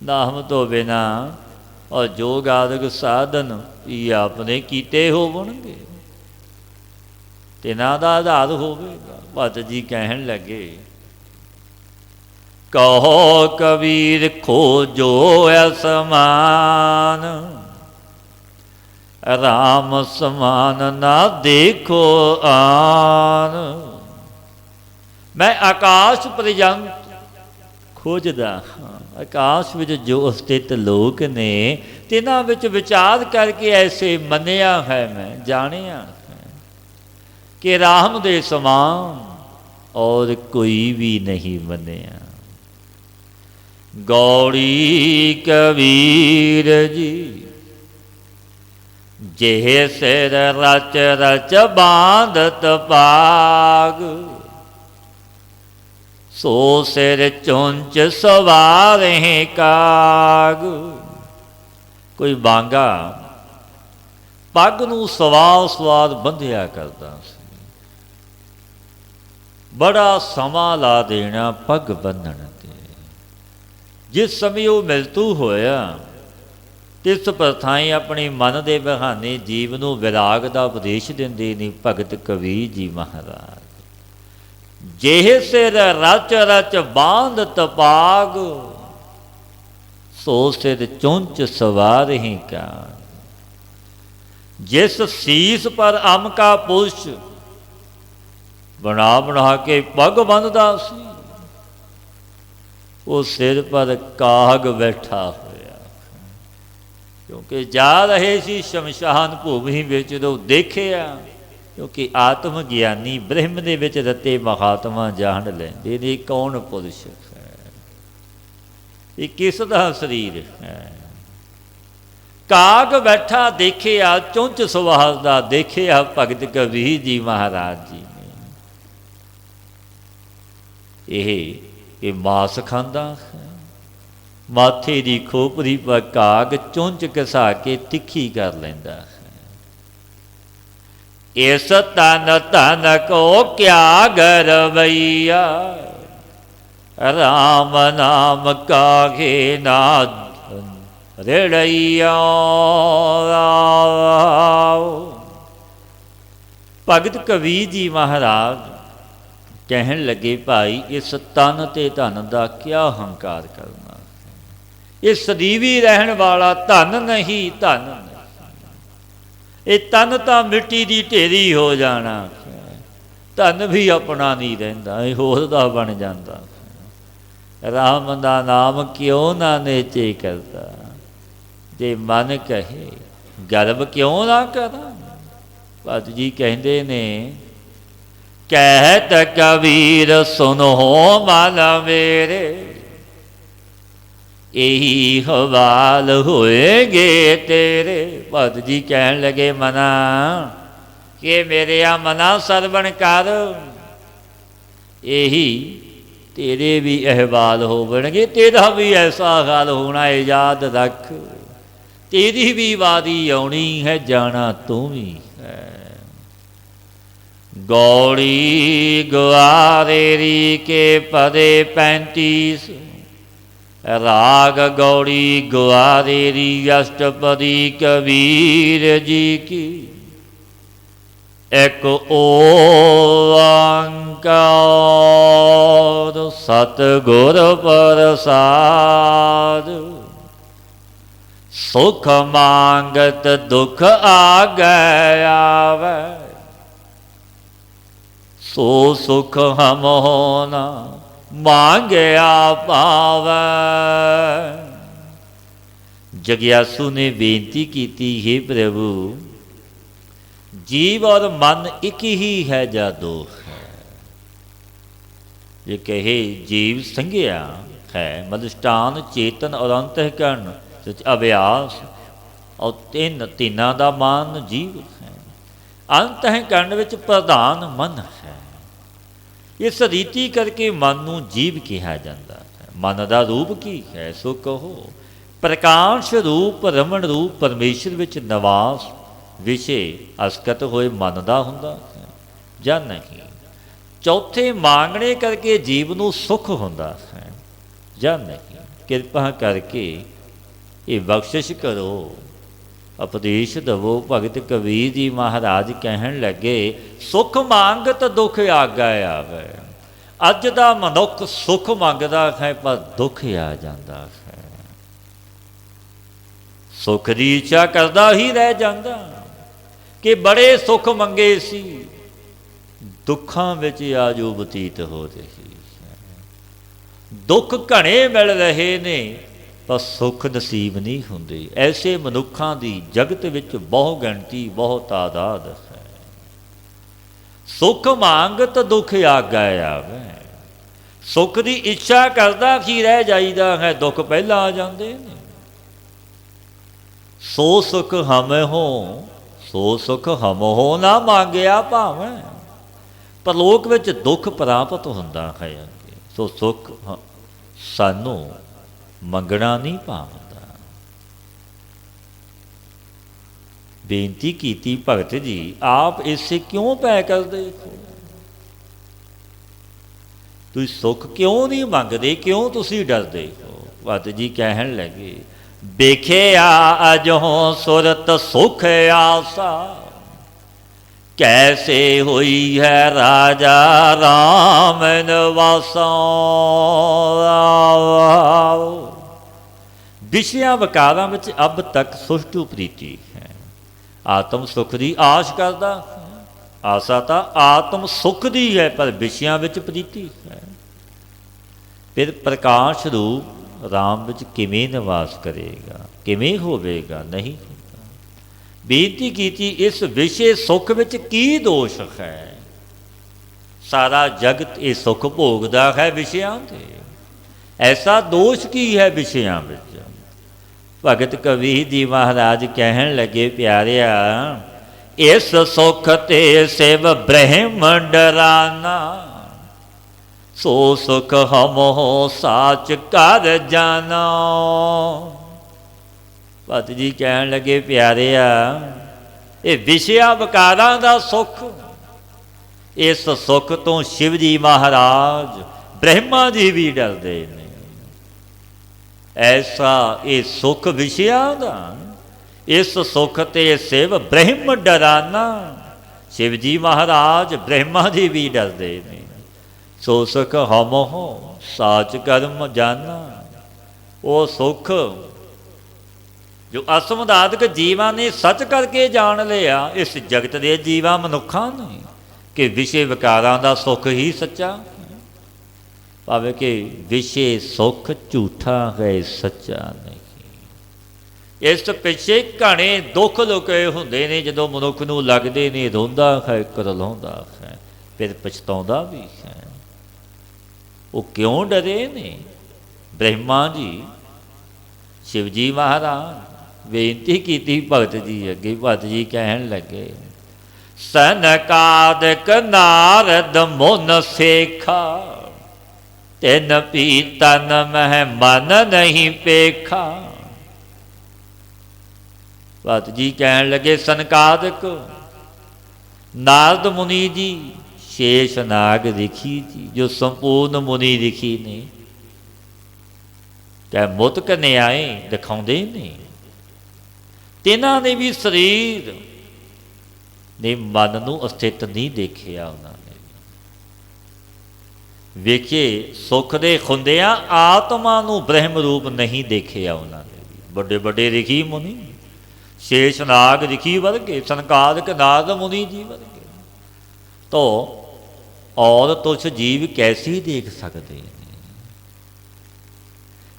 A: ਨਾਮ ਤੋਂ ਬਿਨਾ ਔਰ ਜੋਗ ਆਦਿਕ ਸਾਧਨ ਇਹ ਆਪਣੇ ਕੀਤੇ ਹੋਵਣਗੇ, ਤਿਨਾਂ ਦਾ ਆਧਾਰ ਹੋਵੇਗਾ। ਭਗਤ ਜੀ ਕਹਿਣ ਲੱਗੇ, ਕਹੋ ਕਬੀਰ ਖੋਜੋ ਅਸਮਾਨ, ਰਾਮ ਸਮਾਨ ਨਾ ਦੇਖੋ ਆਨ। ਮੈਂ ਆਕਾਸ਼ ਪਰਯੰਤ ਖੋਜਦਾ ਹਾਂ। ਆਕਾਸ਼ ਵਿੱਚ ਜੋ ਸਥਿਤ ਲੋਕ ਨੇ, ਤਿਨਾਂ ਵਿੱਚ ਵਿਚਾਰ ਕਰਕੇ ਐਸੇ ਮੰਨਿਆ ਹੈ, ਮੈਂ ਜਾਣਿਆ ਹੈ ਕਿ ਰਾਮ ਦੇ ਸਮਾਨ ਔਰ ਕੋਈ ਵੀ ਨਹੀਂ ਮੰਨਿਆ। ਗੌੜੀ ਕਬੀਰ ਜੀ ਜਿਹੇ ਸਿਰ ਰਚ ਰਚ ਬਾਂਧਤ ਪਾਗ, ਸੋ ਸਿਰ ਚੁੰਚ ਸਵਾਰੇ ਕਾਗ। ਕੋਈ ਬਾਂਗਾ ਪੱਗ ਨੂੰ ਸਵਾਦ ਬੰਧਿਆ ਕਰਦਾ ਸੀ। ਬੜਾ ਸਮਾਂ ਲਾ ਦੇਣਾ ਪੱਗ ਬੰਨ੍ਹਣ ਤੇ। ਜਿਸ ਸਮੇਂ ਉਹ ਮ੍ਰਿਤੂ ਹੋਇਆ, ਤਿਸ ਪ੍ਰਥਾਈ ਆਪਣੇ ਮਨ ਦੇ ਬਹਾਨੇ ਜੀਵ ਨੂੰ ਵਿਰਾਗ ਦਾ ਉਪਦੇਸ਼ ਦਿੰਦੇ ਨੇ ਭਗਤ ਕਬੀਰ ਜੀ ਮਹਾਰਾਜ। ਜਿਹੇ ਸਿਰ ਰਚ ਰਚ ਬਾਂਧ ਤਪਾਗ, ਸੋ ਸਿਰ ਚੁੰਚ ਸਵਾਰਹਿ ਕਾਨ। ਜਿਸ ਸੀਸ ਪਰ ਅਮ ਕਾ ਪੁਰਸ਼, ਬਣਾ ਬਣਾ ਕੇ ਪੱਗ ਬੰਨ੍ਹਦਾ ਸੀ, ਉਹ ਸਿਰ ਪਰ ਕਾਗ ਬੈਠਾ ਹੋਇਆ। ਕਿਉਂਕਿ ਜਾ ਰਹੇ ਸੀ ਸ਼ਮਸ਼ਾਨ ਭੂਮੀ ਵਿੱਚ, ਜਦੋਂ ਦੇਖਿਆ, ਕਿਉਂਕਿ ਆਤਮ ਗਿਆਨੀ ਬ੍ਰਹਮ ਦੇ ਵਿੱਚ ਰਤੇ ਮਹਾਤਮਾ ਜਾਣ ਲੈਂਦੇ ਨੇ ਕੌਣ ਪੁਰਸ਼ ਹੈ, ਇਹ ਕਿਸ ਦਾ ਸਰੀਰ ਹੈ। ਕਾਗ ਬੈਠਾ ਦੇਖਿਆ, ਚੁੰਚ ਸਵਾਰਦਾ ਦੇਖਿਆ ਭਗਤ ਕਬੀਰ ਜੀ ਮਹਾਰਾਜ ਜੀ ਨੇ। ਇਹ ਮਾਸ ਖਾਂਦਾ ਹੈ, ਮਾਥੇ ਦੀ ਖੋਪਰੀ ਪਰ ਕਾਗ ਚੁੰਚ ਘਸਾ ਕੇ ਤਿੱਖੀ ਕਰ ਲੈਂਦਾ ਹੈ। ਇਸ ਤਨ ਤਨ ਕੋ ਕਿਆ ਗਰਵਈਆ, ਰਾਮ ਨਾਮ ਕਾਹੇ ਨਾ ਰੜਈਆ। ਭਗਤ ਕਬੀਰ ਜੀ ਮਹਾਰਾਜ ਕਹਿਣ ਲੱਗੇ, ਭਾਈ ਇਸ ਤਨ ਤੇ ਧਨ ਦਾ ਕਿਆ ਹੰਕਾਰ ਕਰਨਾ, ਇਹ ਸਦੀਵੀ ਰਹਿਣ ਵਾਲਾ ਧਨ ਨਹੀਂ, ਧਨ ਨਹੀਂ। ਇਹ ਤਨ ਤਾਂ ਮਿੱਟੀ ਦੀ ਢੇਰੀ ਹੋ ਜਾਣਾ, ਧਨ ਵੀ ਆਪਣਾ ਨਹੀਂ ਰਹਿੰਦਾ, ਇਹ ਹੋਰ ਦਾ ਬਣ ਜਾਂਦਾ। ਰਾਮ ਦਾ ਨਾਮ ਕਿਉਂ ਨਾ ਨੇਚੇ ਕਰਦਾ, ਜੇ ਮਨ ਕਹੇ ਗਰਬ ਕਿਉਂ ਨਾ ਕਰਾਂ। ਭਗਤ ਜੀ ਕਹਿੰਦੇ ਨੇ, ਕਹਿਤ ਕਬੀਰ ਸੁਨੋ ਮਨ ਮੇਰੇ, ਇਹੀ ਹਵਾਲ ਹੋਏਗੇ ਤੇਰੇ। ਭਗਤ ਜੀ ਕਹਿਣ ਲੱਗੇ, ਮਨਾ ਕਿ ਮੇਰੇ ਆ ਮਨਾ ਸਰਵਣ ਕਰ, ਇਹੀ ਤੇਰੇ ਵੀ ਅਹਿਵਾਲ ਹੋਵਣਗੇ, ਤੇਰਾ ਵੀ ਐਸਾ ਹਾਲ ਹੋਣਾ ਹੈ, ਯਾਦ ਰੱਖ, ਤੇਰੀ ਵੀ ਵਾਰੀ ਆਉਣੀ ਹੈ, ਜਾਣਾ ਤੂੰ ਵੀ ਹੈ। ਗੌੜੀ ਗੁਆਰੇਰੀ ਕੇ ਪਦੇ 35, ਰਾਗ ਗੌੜੀ ਗੁਆਰੇਰੀ ਅਸ਼ਟਪਦੀ ਕਬੀਰ ਜੀ ਕੀ। ਇੱਕ ਓੰਕਾਰ ਸਤਿਗੁਰ ਪ੍ਰਸਾਦ, ਸੁਖ ਮੰਗਤ ਦੁਖ ਆਗੈ ਆਵੈ, ਸੋ ਸੁਖ ਹਮੋ ਨਾ ਮੰਗਿਆ ਪਾਵੈ। ਜਗਿਆਸੂ ਨੇ ਬੇਨਤੀ ਕੀਤੀ, ਹੈ ਪ੍ਰਭੂ, ਜੀਵ ਔਰ ਮਨ ਇੱਕ ਹੀ ਹੈ ਜਾਂ ਦੋ ਹੈ। ਜੇ ਕਹੇ ਜੀਵ ਸੰਗਿਆ ਹੈ, ਮਦਿਸ਼ਟਾਨ ਚੇਤਨ ਔਰ ਅੰਤఃਕਰਨ ਅਭਿਆਸ, ਔਰ ਤਿੰਨਾਂ ਦਾ ਮਨ ਜੀਵ ਹੈ। ਅੰਤঃਕਰਨ ਵਿੱਚ ਪ੍ਰਧਾਨ ਮਨ ਹੈ। ਇਸ ਰੀਤੀ ਕਰਕੇ ਮਨ ਨੂੰ ਜੀਵ ਕਿਹਾ ਜਾਂਦਾ ਹੈ। ਮਨ ਦਾ ਰੂਪ ਕੀ ਹੈ, ਸੋ ਕਹੋ। ਪ੍ਰਕਾਸ਼ ਰੂਪ ਰਮਣ ਰੂਪ ਪਰਮੇਸ਼ਰ ਵਿੱਚ ਨਿਵਾਸ ਵਿਸ਼ੇ ਅਸਕਤ ਹੋਏ ਮਨ ਦਾ ਹੁੰਦਾ ਹੈ ਜਾਂ ਨਹੀਂ। ਚੌਥੇ ਮੰਗਣੇ ਕਰਕੇ ਜੀਵ ਨੂੰ ਸੁੱਖ ਹੁੰਦਾ ਹੈ ਜਾਂ ਨਹੀਂ। ਕਿਰਪਾ ਕਰਕੇ ਇਹ ਬਖਸ਼ਿਸ਼ ਕਰੋ, ਉਪਦੇਸ਼ ਦੇਵੋ। ਭਗਤ ਕਬੀਰ ਜੀ ਮਹਾਰਾਜ ਕਹਿਣ ਲੱਗੇ, ਸੁੱਖ ਮੰਗਤ ਦੁੱਖ ਆਗੈ ਆਵੈ। ਅੱਜ ਦਾ ਮਨੁੱਖ ਸੁੱਖ ਮੰਗਦਾ ਹੈ, ਪਰ ਦੁੱਖ ਆ ਜਾਂਦਾ ਹੈ। ਸੁੱਖ ਦੀ ਇੱਛਾ ਕਰਦਾ ਹੀ ਰਹਿ ਜਾਂਦਾ, ਕਿ ਬੜੇ ਸੁੱਖ ਮੰਗੇ ਸੀ, ਦੁੱਖਾਂ ਵਿੱਚ ਆਜੋ ਬਤੀਤ ਹੋ ਰਹੀ ਹੈ। ਦੁੱਖ ਘਣੇ ਮਿਲ ਰਹੇ ਨੇ, ਪਰ ਸੁੱਖ ਨਸੀਬ ਨਹੀਂ ਹੁੰਦੇ। ਐਸੇ ਮਨੁੱਖਾਂ ਦੀ ਜਗਤ ਵਿੱਚ ਬਹੁ ਗਿਣਤੀ, ਬਹੁ ਤਾਦਾਦ ਹੈ। ਸੁੱਖ ਮੰਗਤ ਦੁੱਖ ਆਗੈ ਆਵੈ। ਸੁੱਖ ਦੀ ਇੱਛਾ ਕਰਦਾ ਕੀ ਰਹਿ ਜਾਈਦਾ ਹੈ, ਦੁੱਖ ਪਹਿਲਾਂ ਆ ਜਾਂਦੇ ਨੇ। ਸੋ ਸੁਖ ਹਮੇ ਹੋ, ਸੋ ਸੁਖ ਹਮੋ ਹੋ ਨਾ ਮੰਗਿਆ ਭਾਵੇਂ। ਪਰਲੋਕ ਵਿੱਚ ਦੁੱਖ ਪ੍ਰਾਪਤ ਹੁੰਦਾ ਹੈ, ਸੋ ਸੁੱਖ ਸਾਨੂੰ ਮੰਗਣਾ ਨਹੀਂ ਭਾਵਦਾ। ਬੇਨਤੀ ਕੀਤੀ, ਭਗਤ ਜੀ ਆਪ ਇਸੇ ਕਿਉਂ ਪੈ ਕਰਦੇ ਹੋ? ਤੁਸੀਂ ਸੁੱਖ ਕਿਉਂ ਨਹੀਂ ਮੰਗਦੇ, ਕਿਉਂ ਤੁਸੀਂ ਡਰਦੇ ਹੋ? ਭਗਤ ਜੀ ਕਹਿਣ ਲੱਗੇ, ਵੇਖਿਆ ਅਜੋਂ ਸੁਰਤ ਸੁਖ ਆਸਾ, कैसे हुई है राजा राम निवासों। विषया विकारां विच अब तक सुष्टु प्रीति है, आत्म सुख की आश करदा, आशा तो आत्म सुख की है पर विषयां विच प्रीति है। फिर प्रकाश रूप राम विच किवें निवास करेगा, किवें होवेगा, नहीं। बेनती की इस विषे सुख विच की दोष है, सारा जगत ये सुख भोगदा है विषयां ते, ऐसा दोष की है विषयां विच। भगत कबीर जी महाराज कहन लगे, प्यारिया इस सुख ते सिव ब्रह्म डराना, सो सुख हम हो साच कर जाना। भगत जी कहन लगे, प्यारिया ये विषया विकारां दा सुख, इस सुख तो शिव जी महाराज ब्रह्मा जी भी डरदे ने। ऐसा ये सुख विषयां दा, इस सुख ते शिव ब्रह्म डराना, शिव जी महाराज ब्रह्मा जी भी डरदे ने। सो सुख हम हो साच कर्म जाना, वो सुख जो असमदादक जीवां ने सच करके जान लिया, इस जगत के जीवां मनुखा ने कि विषे विकारां दा सुख ही सच्चा, भावें कि विषे सुख झूठा है सच्चा नहीं। इस पिछे घने दुख लुके हुंदे ने, जदों मनुख नूं लगदे ने रोंदा है करलाउंदा है, फिर पछताउंदा भी है। वो क्यों डरे ने? ब्रह्मा जी शिव जी महाराज बेनती की भगत जी अगे। भगत जी कहन लगे, सनकादिक नारद मुन सेखा, तिन पीतन मह मन नहीं पेखा। भगत जी कहन लगे, सनकादिक नारद मुनि जी, शेष नाग ऋषि जी, जो संपूर्ण मुनि ऋषि ने, क्या मुतक न्याय दिखाते ने, तिन्हां ने भी शरीर ने मन नूं अस्तित्व नहीं देखिया। उन्होंने वेखे सुख दे खुंदियां आत्मा नूं ब्रह्म रूप नहीं देखिया। उन्होंने भी बड़े बड़े ऋषि मुनि, शेषनाग ऋषि वर्गे, सनकादिक नारद मुनि जी वर्गे, तो और तुच्छ जीव कैसे देख सकते हैं?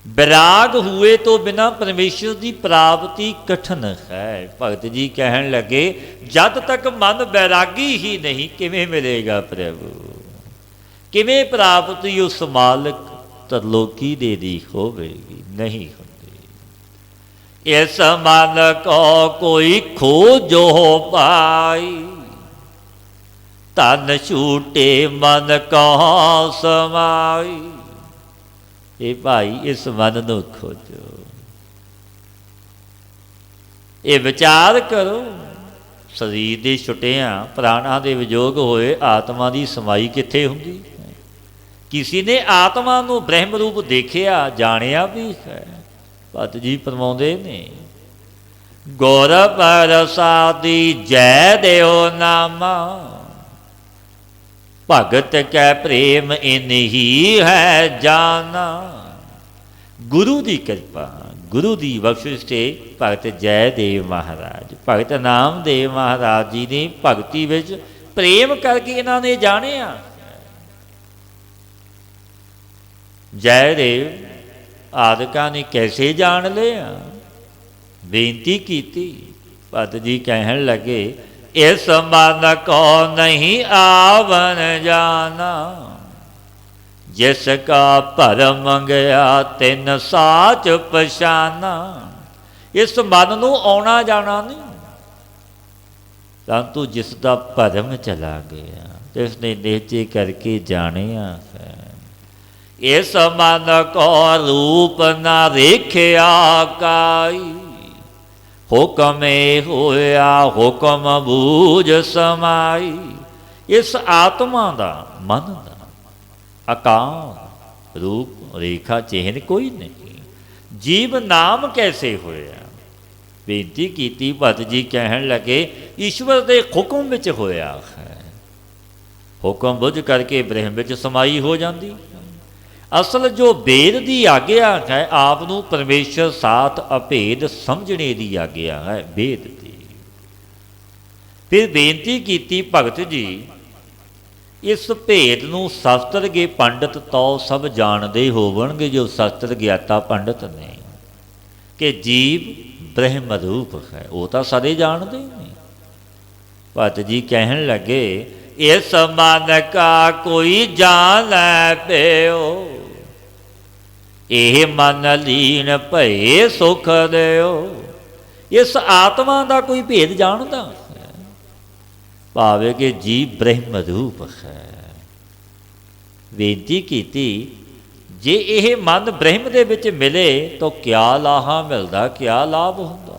A: विराग हुए तो बिना परमेश्वर की प्राप्ति कठिन है। भगत जी कहन लगे, जब तक मन बैरागी ही नहीं किवें मिलेगा प्रभु, किवें प्राप्ति उस मालिक तरलोकी दे दी होवेगी, नहीं होती। इस मन को कोई खोजो पाई, तन छूटे मन कहाँ समाई। ये भाई इस मन नूं खोजो, ये विचार करो, शरीर दे छुटिया प्राणा दे विजोग होए आत्मा की समाई कित्थे हुंदी? किसी ने आत्मा नूं ब्रह्म रूप देखिया जानिया भी है। भगत जी फरमाउंदे ने, गुर प्रसादी जय देओ नामा, भगत कै प्रेम इन ही है जाना। गुरु की कृपा, गुरु की बख्शिश से भगत जयदेव महाराज, भगत नामदेव महाराज जी ने भगती विच प्रेम करके इन्होंने जानिया। जयदेव आदका ने कैसे जान लिया? बेनती की। भगत जी कहन लगे, इस मन को नहीं आवन जाना, जिसका भरम गया तिन साच पछाना। इस मन नूं आना जाना नहीं, परंतु जिसका भरम चला गया, जिसने निश्चय करके जानिया है। इस मन को रूप न रेखिया काई, हुक्मे होया हुक्म बूझ समाई। इस आत्मा का मन का आकार रूप रेखा चिन्ह कोई नहीं, जीव नाम कैसे होया। बेनती की भगत जी कहन लगे ईश्वर के हुक्म विच होया है। हुक्म बुझ करके ब्रह्म विच समाई हो जाती। असल जो वेद की आग्या है आप नूं परमेश्वर साथ अभेद समझने की आग्या है वेद की। फिर बेनती की भगत जी इस भेद नूं शास्त्र के पंडित तो सब जानते होवणगे जो शास्त्र ज्ञाता पंडित ने कि जीव ब्रह्म रूप है, वो तो सारे जानते नहीं। भगत जी कहन लगे इस मन का कोई जान पियो, यह मन लीन भये सुख दियो। इस आत्मा का कोई भेद जानता भावे कि जीव ब्रह्म रूप है। बेनती की जे यह मन ब्रह्म दे विच मिले तो क्या लाहा मिलता, क्या लाभ होंदा।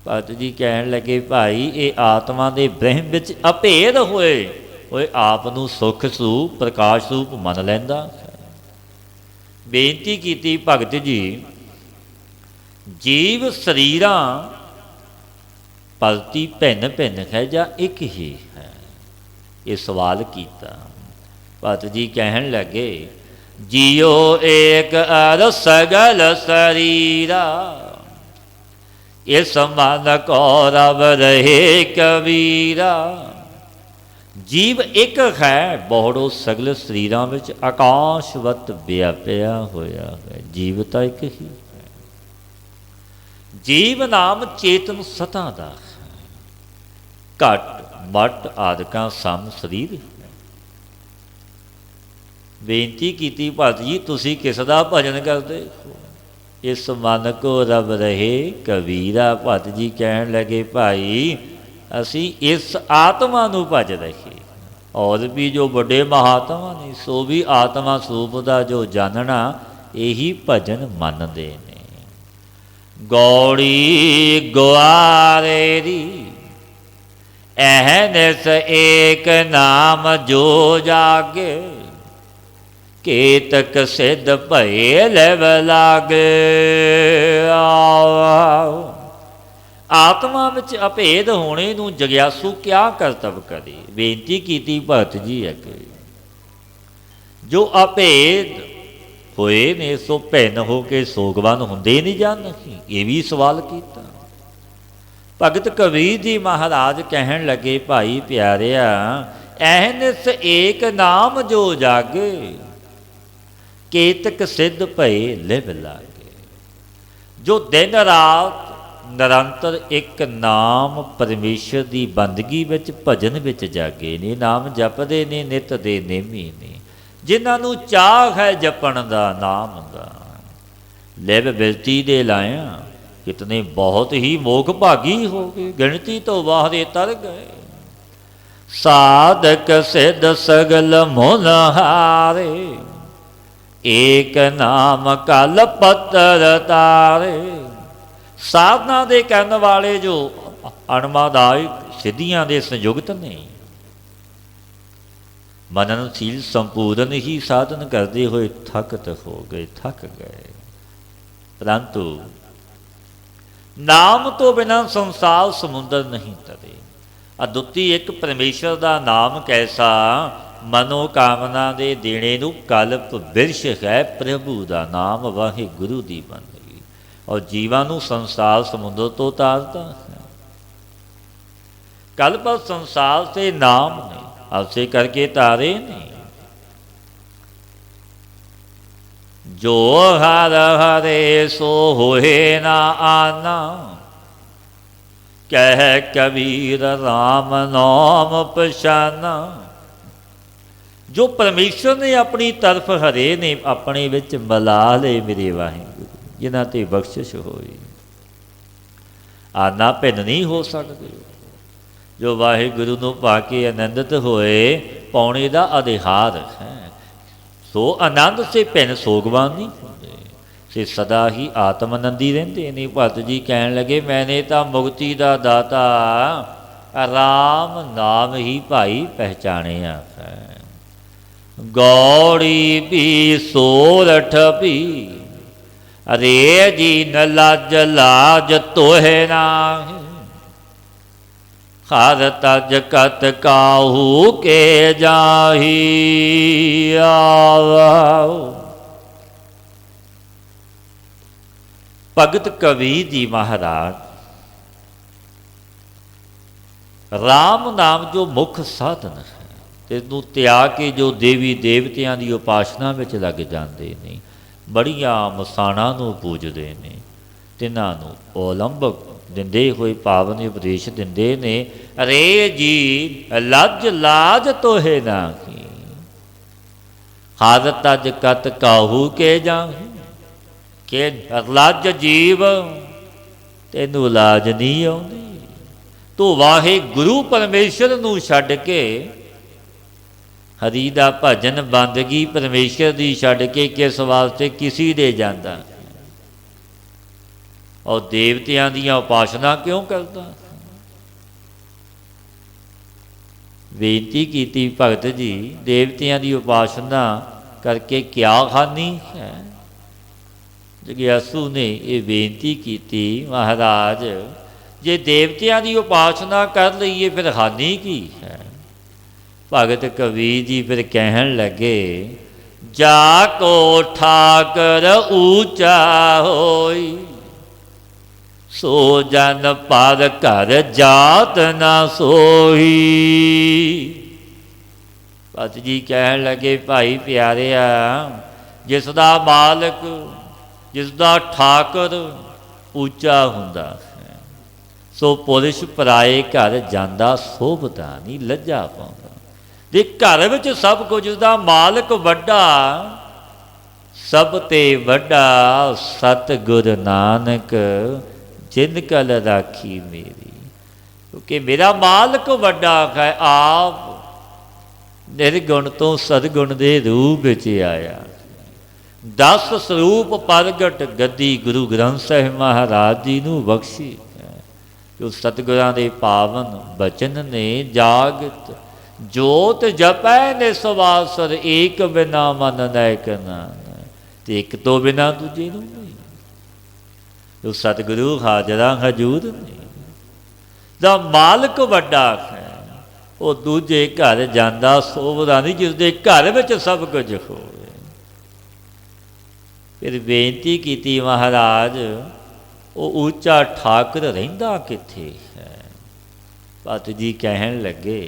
A: भगत जी कहन लगे भाई ये आत्मा दे ब्रह्म विच अभेद होए आप नूं सुख स्वरूप प्रकाश स्वरूप मन लैंदा। बेनती की भगत जी जीव शरीरां पलती भिन्न भिन्न है या एक ही है, ये सवाल किया। भगत जी कहन लगे जियो एक अर सगल शरीरा, इस मन को रब रहे कबीरा। जीव एक है बहुड़ो सगल शरीरां विच आकाशवत व्यापिया होया है। जीव तो एक ही है। जीव नाम चेतन सता दा घट मट आदिकां सम शरीर। बेनती की भगत जी तुसी किस दा भजन करते हो। इस मन को रब रहे कबीरा। भगत जी कहन लगे भाई असी इस आत्मा नूं भज रहे। और भी जो बड़े महात्मा ने सो भी आत्मा स्वरूप का जो जानना यही भजन मनते ने। गौड़ी गुआरेरी एहनस एक नाम जो जागे, केतक सिद्ध भये लव लागे। आत्मा विच अभेद होने नूं जग्यासू क्या करतब करे। बेनती की भगत जी अगे जो अभेद होए ने सो भिन्न हो के सोगवान होंदे नहीं जान। ये भी सवाल किया। भगत कबीर जी महाराज कहन लगे भाई प्यारिया एहनस एक नाम जो जागे, केतक सिद्ध भये लिव लागे। जो दिन रात निरंतर एक नाम परमेश्वर की बंदगी विच भजन विच जागे ने, नाम जपदे ने, नित दे नेमी ने, जिन्हों चाह है जपण का नाम का। लिव बिरती दे लाया कितने बहुत ही मोख भागी हो गए, गिणती तो बाहरे तर गए। साधक सिद्ध सगल मुन हारे, एक नाम कल पत्तर तारे। साधना दे कहने वाले जो अणमादायक सिद्धियां दे संयुक्त ने, मननशील संपूर्ण ही साधन करते हुए थकत हो गए, थक गए। परंतु नाम तो बिना संसार समुद्र नहीं तरे। अद्विती एक परमेश्वर का नाम कैसा मनोकामना दे देने नूं कल्प बिरछ है। प्रभु का नाम वाहिगुरु दी बंदगी और जीवां नूं संसार समुद्र तो तारता है। कल्प संसार से नाम ने ऐसे करके तारे नहीं। जो हर हरे सो होए ना आना, कह कबीर राम नाम पछाना। जो परमेश्वर ने अपनी तरफ हरे ने अपने विच मिला ले मेरे वाहिगुरु, जिन्हां ते बख्शिश होई। आना भिन्न नहीं हो सकते। जो वाहिगुरु नूं पाके आनंदित होए पौने का अधिकार है, सो आनंद से भिन्न सोगवान नहीं होंगे, से सदा ही आत्मानंदी रहते ने। भगत जी कहन लगे मैंने तो मुक्ति का दाता राम नाम ही भाई पहचानिया है। गौड़ी भी सोरठ भी अरे जी न लाज लाज तोहे नाही, हर तज कत काहू के जाही। आओ भगत कबीर जी महाराज, राम नाम जो मुख साधन है, इनू त्याग के जो देवी देवतियां की उपासना में लग जाते हैं, बड़िया मसाणा नूं पूजते हैं, तिन्हां नूं ओलंबक दिंदे हुए पावन उपदेश दिंदे ने, अरे जी लज लाज तोहे नाही, हर तज कत काहू के जाही। कि लज जीव तेनू लाज नहीं आउंदी, तू वाहे गुरु परमेश्वर नूं छड्ड के, हरी दा भजन बंदगी परमेश्वर दी छड्ड के किस वास्ते किसी दे जांदा, और देवतियां दियां उपासना क्यों करदा। बेनती कीती भगत जी, देवतियां दी उपासना करके क्या हानि है। जग्यासू ने ये बेनती की, महाराज जे देवतियां की उपासना कर लीए फिर हानि की है। भगत कबीर जी फिर कहन लगे, जाको ठाकर ऊंचा होई, सो जन पर कर जात ना सोही। भगत जी कहन लगे, भाई प्यारिया, जिसदा मालक जिसदा ठाकर ऊंचा हुंदा है, सो पुरुष पराए घर जांदा सोभदा नहीं, लज्जा पाउंदा। जे घर विच सब कुछ दा मालक वड्डा, सब ते वड्डा सतगुर नानक जिन कल राखी मेरी। क्योंकि मेरा मालक वड्डा है, आप निर्गुण तो सदगुण दे रूप विच आया। 10 ਸਰੂਪ ਪ੍ਰਗਟ ਗੱਦੀ गुरु ग्रंथ ਸਾਹਿਬ महाराज जी ਨੂੰ ਬਖਸ਼ੀ ਹੈ। ਜੋ ਸਤਿਗੁਰਾਂ ਦੇ ਪਾਵਨ ਬਚਨ ਨੇ, ਜਾਗਤ ਜੋਤ ਜਪੈ ਨੇ ਸਵਾਸਰ, ਏਕ ਬਿਨਾ ਮਨ ਨਾਇਕ ਨਾਮ, ਤੇ ਇੱਕ ਤੋਂ ਬਿਨਾ ਦੂਜੇ ਨੂੰ ਨਹੀਂ। ਜੋ ਸਤਿਗੁਰੂ ਹਾਜ਼ਰਾਂ ਹਜੂਰ ਨੇ, ਦਾ ਮਾਲਕ ਵੱਡਾ ਹੈ, ਉਹ ਦੂਜੇ ਘਰ ਜਾਂਦਾ ਸੋਭਦਾ ਨਹੀਂ, ਜਿਸ ਦੇ ਘਰ ਵਿੱਚ ਸਭ ਕੁਝ ਹੋਵੇ। फिर बेनती की, महाराज वो ऊंचा ठाकर रहिंदा किथे है। भगत जी कहन लगे,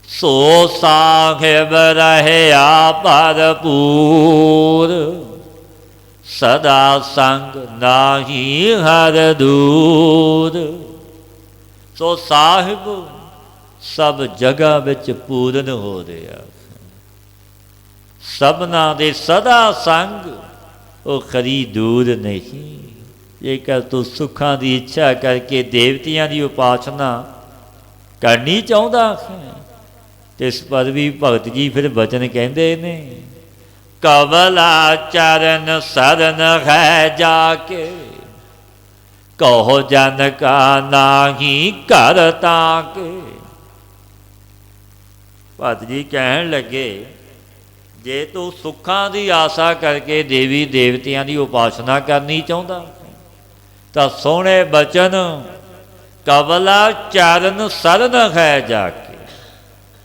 A: सो साहिब रहया भरपूर, सदा संग नाही हर दूर। सो साहिब सब जगह विच पूर्ण हो रहा, सबना दे सदा संग वो खरी दूर नहीं। जेकर तू सुखा की इच्छा करके देवतियां की उपासना करनी चाहता है, इस पर भी भगत जी फिर वचन कहते ने, कवला चरण सरन है जाके, कहो जन का नाही घर ताके। भगत जी कहन लगे, जे तू सुखा की आशा करके देवी देवतियां की उपासना करनी चाहता, तो सोहने बचन कवला चरण सरन है जाके,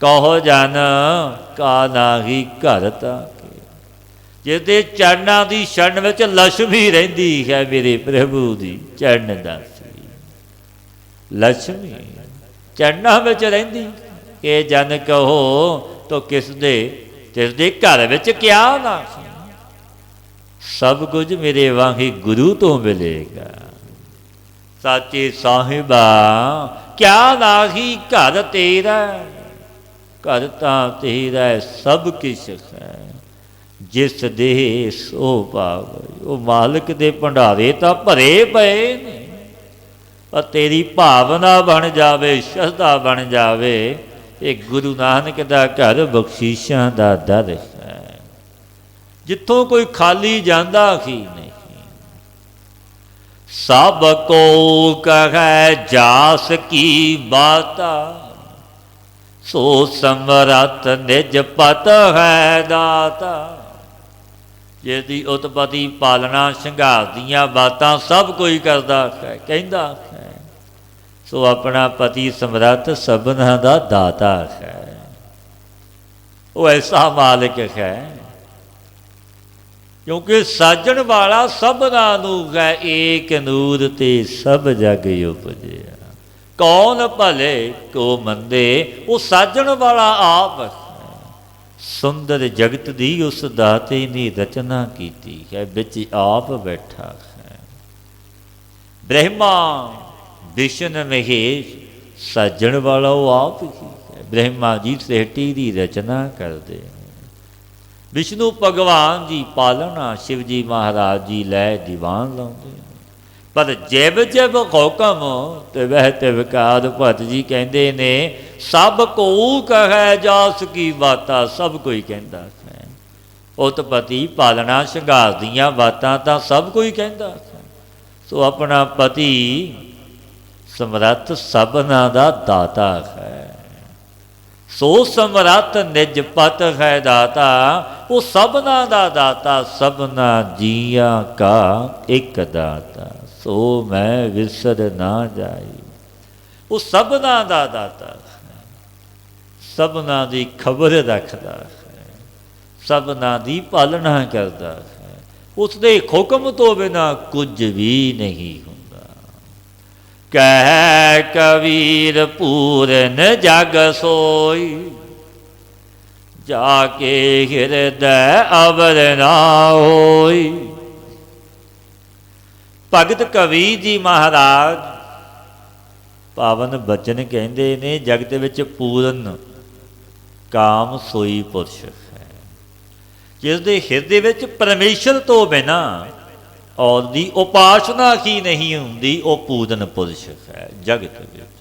A: कहो जन का नाही घर ताके। जिसके चरणों की शरण में लक्ष्मी रहिंदी है, मेरे प्रभु की चरण दासी लक्ष्मी चरणों में रहिंदी। के जन कहो तो किस दे जिसके घर विच क्या ना, सब कुछ मेरे वाही गुरु तो मिलेगा। साचे साहिबा क्या नाही घर तेरा, घर तां तेरा सब किश है, जिस दे सो पावे। वो मालिक दे भंडारे तां भरे पे ने, पर तेरी भावना बन जावे, श्रद्धा बन जावे, ये गुरु नानक दा घर बख्शीशां दा दर है, जिथों कोई खाली जांदा ही नहीं। सब को कहे जास की बाता, सो समरथ निज पत है दाता। जिसकी उत्पत्ति पालना संघार दीआं बातां सब कोई करदा है कहंदा है। सो अपना पति समर्थ सबना दा दाता है, वो ऐसा मालिक है क्योंकि साजण वाला सबना नूं है। एक नूर ते सब जग उपजिया, कौन भले को मंदे, वो साजण वाला आप है। सुंदर जगत दी उस दाते ने रचना कीती है, बिच आप बैठा है। ब्रह्मा विष्णु महेश साजण वाला वो आप ही है। ब्रह्मा जी सृष्टि की रचना करते हैं, विष्णु भगवान जी पालना, शिव जी महाराज जी लै दीवान लाउंदे। पर जब जब हुक्म तिवह तिवकार, भगत जी कहते ने सब को कहे जास की बाता, सब कोई कहता है। उत्पत्ति पालना संघार दीआं बातां तां सब कोई कहता है। सो अपना पति समर्थ सबना दा दाता है। सो समर्थ निज पत है दाता, वो सबना दा दाता, सबना जियां का एक दाता। सो मैं विसर ना जाई, वो सबना दा दाता है, सबना दी खबर रखदा है, सबना दी पालना करदा है। उसदे हुक्म तो बिना कुछ भी नहीं हुंदा। कह कबीर पूरन जग सोई, जाके हृदय अवर ना होई। भगत कबीर जी महाराज पावन बचन कहते ने, जगत विच पूਰਨ काम सोई पुरुष है, जिसके हृदय विच परमेश्वर तो बिना और दी उपासना ही नहीं हुंदी, वो पूਰਨ पुरुष है जगत विच।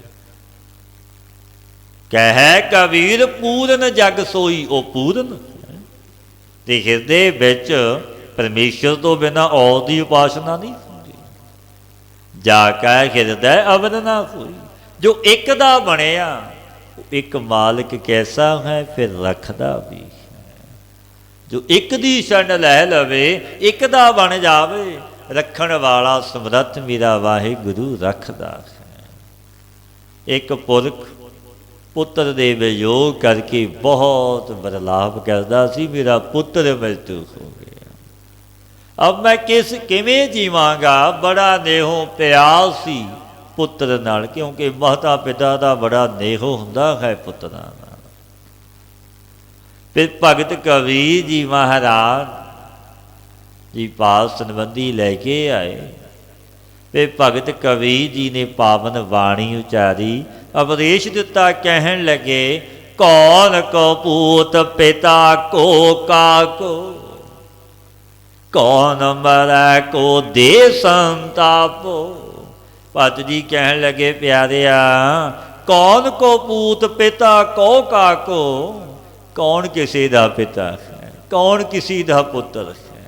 A: कह कबीर पूਰਨ जग सोई, वो पूਰਨ है ते हृदय विच परमेश्वर तो बिना और दी उपासना नहीं। जाका हृदय अवर ना कोई, जो एक दा बनिया एक मालिक कैसा है फिर रखदा भी है। जो एक दी शरण लै लवे एक दा बन जावे, रखण वाला समर्थ मेरा वाहिगुरु रखदा है। एक पुरख पुत्र दे वियोग करके बहुत बदलाव करदा सी, मेरा पुत्र मृत्यु हो गया, अब मैं किवें जीवांगा। बड़ा नेहों प्यार सी पुत्र नाल, क्योंकि माता पिता का बड़ा नेहो हुंदा है पुत्रां नाल। फिर भगत कबीर जी महाराज जी पास संबंधी लैके आए। फिर भगत कबीर जी ने पावन वाणी उचारी, उपदेश दिता, कहन लगे कौन को पूत पिता को काको, कौन मरै को दे संतापो। भगत जी कहन लगे प्यारिया, कौन को पूत पिता को काको, कौन किसी का पिता है, कौन किसी का पुत्र है,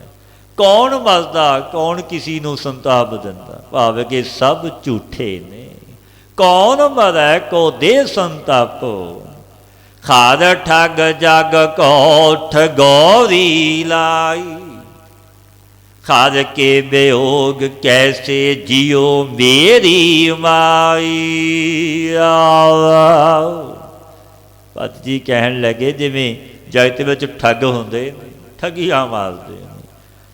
A: कौन मरदा, कौन किसी नूं संताप दिंदा। भाव के सब झूठे ने। कौन मरै को दे संतापो, खार ठग जग को ठगोरी लाई। खार के वियोग कैसे जियो मेरी माई। भगत जी कहन लगे जिमें जगत विच ठग हुंदे, ठगियां मारदे,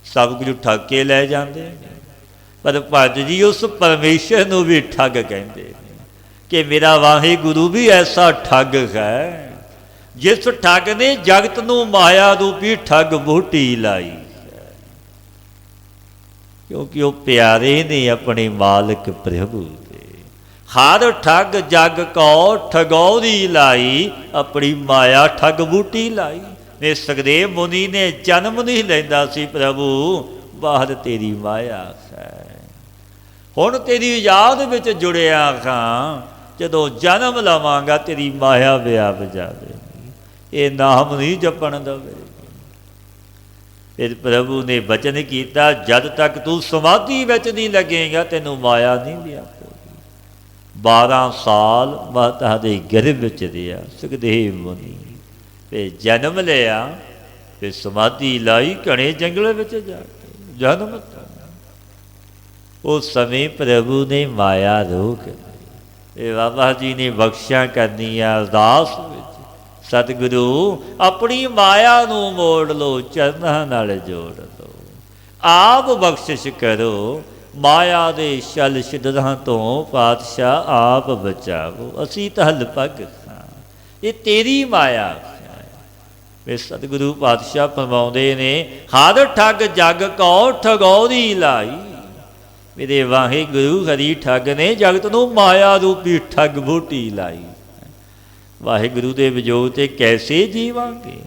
A: सब कुछ ठग के लै जाते हैं। पर भगत जी उस परमेश्वर नूं भी ठग कहते हैं कि मेरा वाहिगुरु भी ऐसा ठग है, जिस ठग ने जगत नूं माया रूपी ठग बूटी लाई है। क्योंकि वो प्यारे ने अपने मालिक प्रभु दे। हर ठग जग को ठगौरी लाई, अपनी माया ठग बूटी लाई। ने सुखदेव मुनि ने जन्म नहीं लैंदा सी प्रभु, बाहर तेरी माया है। हुण तेरी याद विच जुड़िया खां, जदों जन्म लवांगा तेरी माया व्याप जावेगी, ये नाम नहीं जपण देवेगी। फिर प्रभु ने वचन किया, जद तक तू समाधि विच नहीं लगेगा तेनू माया नहीं व्यापेगी। 12 साल माता दे गर्भ विच रहा सुखदेव मुनि, फिर जन्म लिया, ਤੇ ਸਮਾਧੀ ਲਾਈ ਘਣੇ ਜੰਗਲ ਵਿੱਚ ਜਾ ਕੇ ਜਨਮ ਧੰਨ। ਉਸ ਸਮੇਂ ਪ੍ਰਭੂ ਨੇ ਮਾਇਆ ਰੋਕ ਲਈ। ਇਹ ਬਾਬਾ ਜੀ ਨੇ ਬਖਸ਼ਿਆ ਕਰਨੀਆਂ ਅਰਦਾਸ ਵਿੱਚ, ਸਤਿਗੁਰੂ ਆਪਣੀ ਮਾਇਆ ਨੂੰ ਮੋੜ ਲਓ, ਚਰਨਾਂ ਨਾਲ ਜੋੜ ਲਓ, ਆਪ ਬਖਸ਼ਿਸ਼ ਕਰੋ, ਮਾਇਆ ਦੇ ਛਲ ਛਿਦਰਾਂ ਤੋਂ ਪਾਤਸ਼ਾਹ ਆਪ ਬਚਾਵੋ, ਅਸੀਂ ਤਾਂ ਲਗਭਗ ਹਾਂ, ਇਹ ਤੇਰੀ ਮਾਇਆ। ਫਿਰ ਸਤਿਗੁਰੂ ਪਾਤਸ਼ਾਹ ਫਰਮਾਉਂਦੇ ਨੇ, ਹਰ ਠੱਗ ਜਗ ਕੋ ਠਗੌਰੀ ਲਾਈ। ਮੇਰੇ ਵਾਹਿਗੁਰੂ ਹਰੀ ਠੱਗ ਨੇ ਜਗਤ ਨੂੰ ਮਾਇਆ ਰੂਪੀ ਠੱਗ ਬੂਟੀ ਲਾਈ। ਵਾਹਿਗੁਰੂ ਦੇ ਵਿਜੋਗ ਤੇ ਕੈਸੇ ਜੀਵਾਂਗੇ,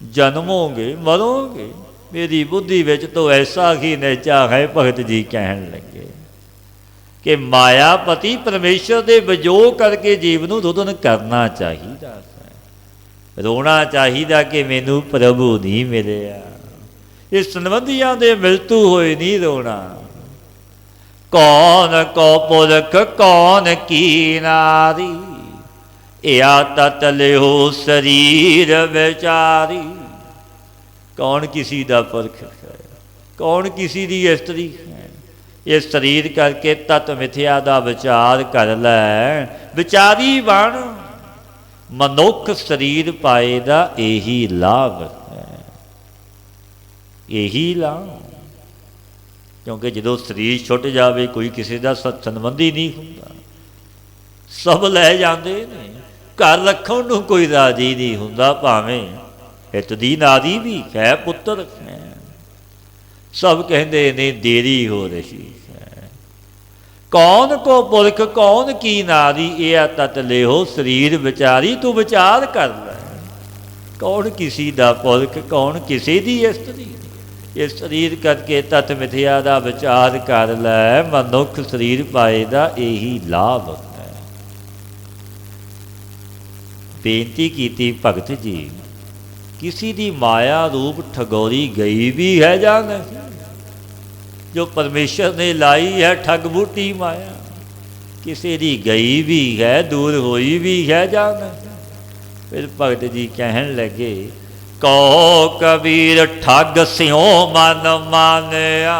A: ਜਨਮੋਗੇ ਮਰੋਗੇ, ਮੇਰੀ ਬੁੱਧੀ ਵਿੱਚ ਤਾਂ ਐਸਾ ਹੀ ਨੇਚਾ ਹੈ। ਭਗਤ ਜੀ ਕਹਿਣ ਲੱਗੇ ਕਿ ਮਾਇਆਪਤੀ ਪਰਮੇਸ਼ਰ ਦੇ ਵਿਜੋਗ ਕਰਕੇ ਜੀਵ ਨੂੰ ਰੁਦਨ ਕਰਨਾ ਚਾਹੀਦਾ ਹੈ, ਰੋਣਾ ਚਾਹੀਦਾ ਕਿ ਮੈਨੂੰ ਪ੍ਰਭੂ ਨਹੀਂ ਮਿਲਿਆ। ਇਹ ਸੰਬੰਧੀਆਂ ਦੇ ਮਿਲਤੂ ਹੋਏ ਨਹੀਂ ਰੋਣਾ। ਕੌਣ ਕੋ ਪੁਰਖ ਕੌਣ ਕੀ ਨਾਰੀ, ਇਆ ਤਤ ਲਿਓ ਸਰੀਰ ਵਿਚਾਰੀ। ਕੌਣ ਕਿਸੀ ਦਾ ਪੁਰਖ ਹੈ, ਕੌਣ ਕਿਸੀ ਦੀ ਇਸਤਰੀ ਹੈ। ਇਹ ਸਰੀਰ ਕਰਕੇ ਤਤ ਮਿਥਿਆ ਦਾ ਵਿਚਾਰ ਕਰ ਲੈ, ਵਿਚਾਰੀ ਬਣ। ਮਨੁੱਖ ਸਰੀਰ ਪਾਏ ਦਾ ਇਹੀ ਲਾਭ ਹੈ, ਇਹੀ ਲਾਭ। ਕਿਉਂਕਿ ਜਦੋਂ ਸਰੀਰ ਛੁੱਟ ਜਾਵੇ ਕੋਈ ਕਿਸੇ ਦਾ ਸੰਬੰਧੀ ਨਹੀਂ ਹੁੰਦਾ, ਸਭ ਲੈ ਜਾਂਦੇ ਨੇ। ਘਰ ਰੱਖਣ ਨੂੰ ਕੋਈ ਰਾਜੀ ਨਹੀਂ ਹੁੰਦਾ, ਭਾਵੇਂ ਹਿੱਤ ਦੀ ਨਾਰੀ ਵੀ ਹੈ, ਪੁੱਤਰ ਹੈ, ਸਭ ਕਹਿੰਦੇ ਨੇ ਦੇਰੀ ਹੋ ਰਹੀ ਹੈ। ਕੌਣ ਕੋ ਪੁਰਖ ਕੌਣ ਕੀ ਨਾਰੀ, ਇਹ ਤਤ ਲਿਓ ਸਰੀਰ ਵਿਚਾਰੀ। ਤੂੰ ਵਿਚਾਰ ਕਰ ਲੈ, ਕੌਣ ਕਿਸੀ ਦਾ ਪੁਰਖ ਕੌਣ ਕਿਸੇ ਦੀ ਇਸਤਰੀ। ਇਹ ਸਰੀਰ ਕਰਕੇ ਤਤ ਮਿਥਿਆ ਦਾ ਵਿਚਾਰ ਕਰ ਲੈ, ਮਨੁੱਖ ਸਰੀਰ ਪਾਏ ਦਾ ਇਹੀ ਲਾਭ ਹੈ। ਬੇਨਤੀ ਕੀਤੀ ਭਗਤ ਜੀ, किसी दी माया रूप ठगोरी गई भी है या नहीं, जो परमेश्वर ने लाई है ठग बूटी माया, किसी दी गई भी है दूर हुई भी है या नहीं। फिर भगत जी कहन लगे, कहो कबीर ठग स्यों मन मानिया,